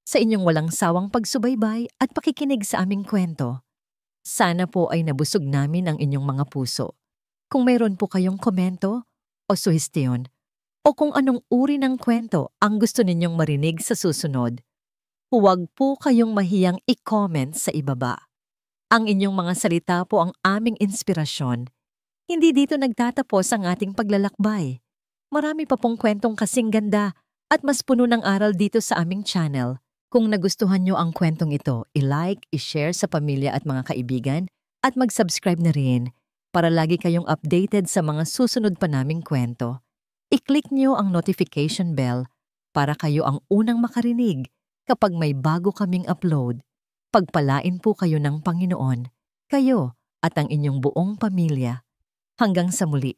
sa inyong walang sawang pagsubaybay at pakikinig sa aming kwento. Sana po ay nabusog namin ang inyong mga puso. Kung mayroon po kayong komento o suhestiyon o kung anong uri ng kwento ang gusto ninyong marinig sa susunod, huwag po kayong mahiyang i-comment sa ibaba. Ang inyong mga salita po ang aming inspirasyon. Hindi dito nagtatapos ang ating paglalakbay. Marami pa pong kwentong kasing ganda at mas puno ng aral dito sa aming channel. Kung nagustuhan nyo ang kwentong ito, i-like, i-share sa pamilya at mga kaibigan at mag-subscribe na rin para lagi kayong updated sa mga susunod pa naming kwento. I-click nyo ang notification bell para kayo ang unang makarinig kapag may bago kaming upload. Pagpalain po kayo ng Panginoon, kayo at ang inyong buong pamilya. Hanggang sa muli.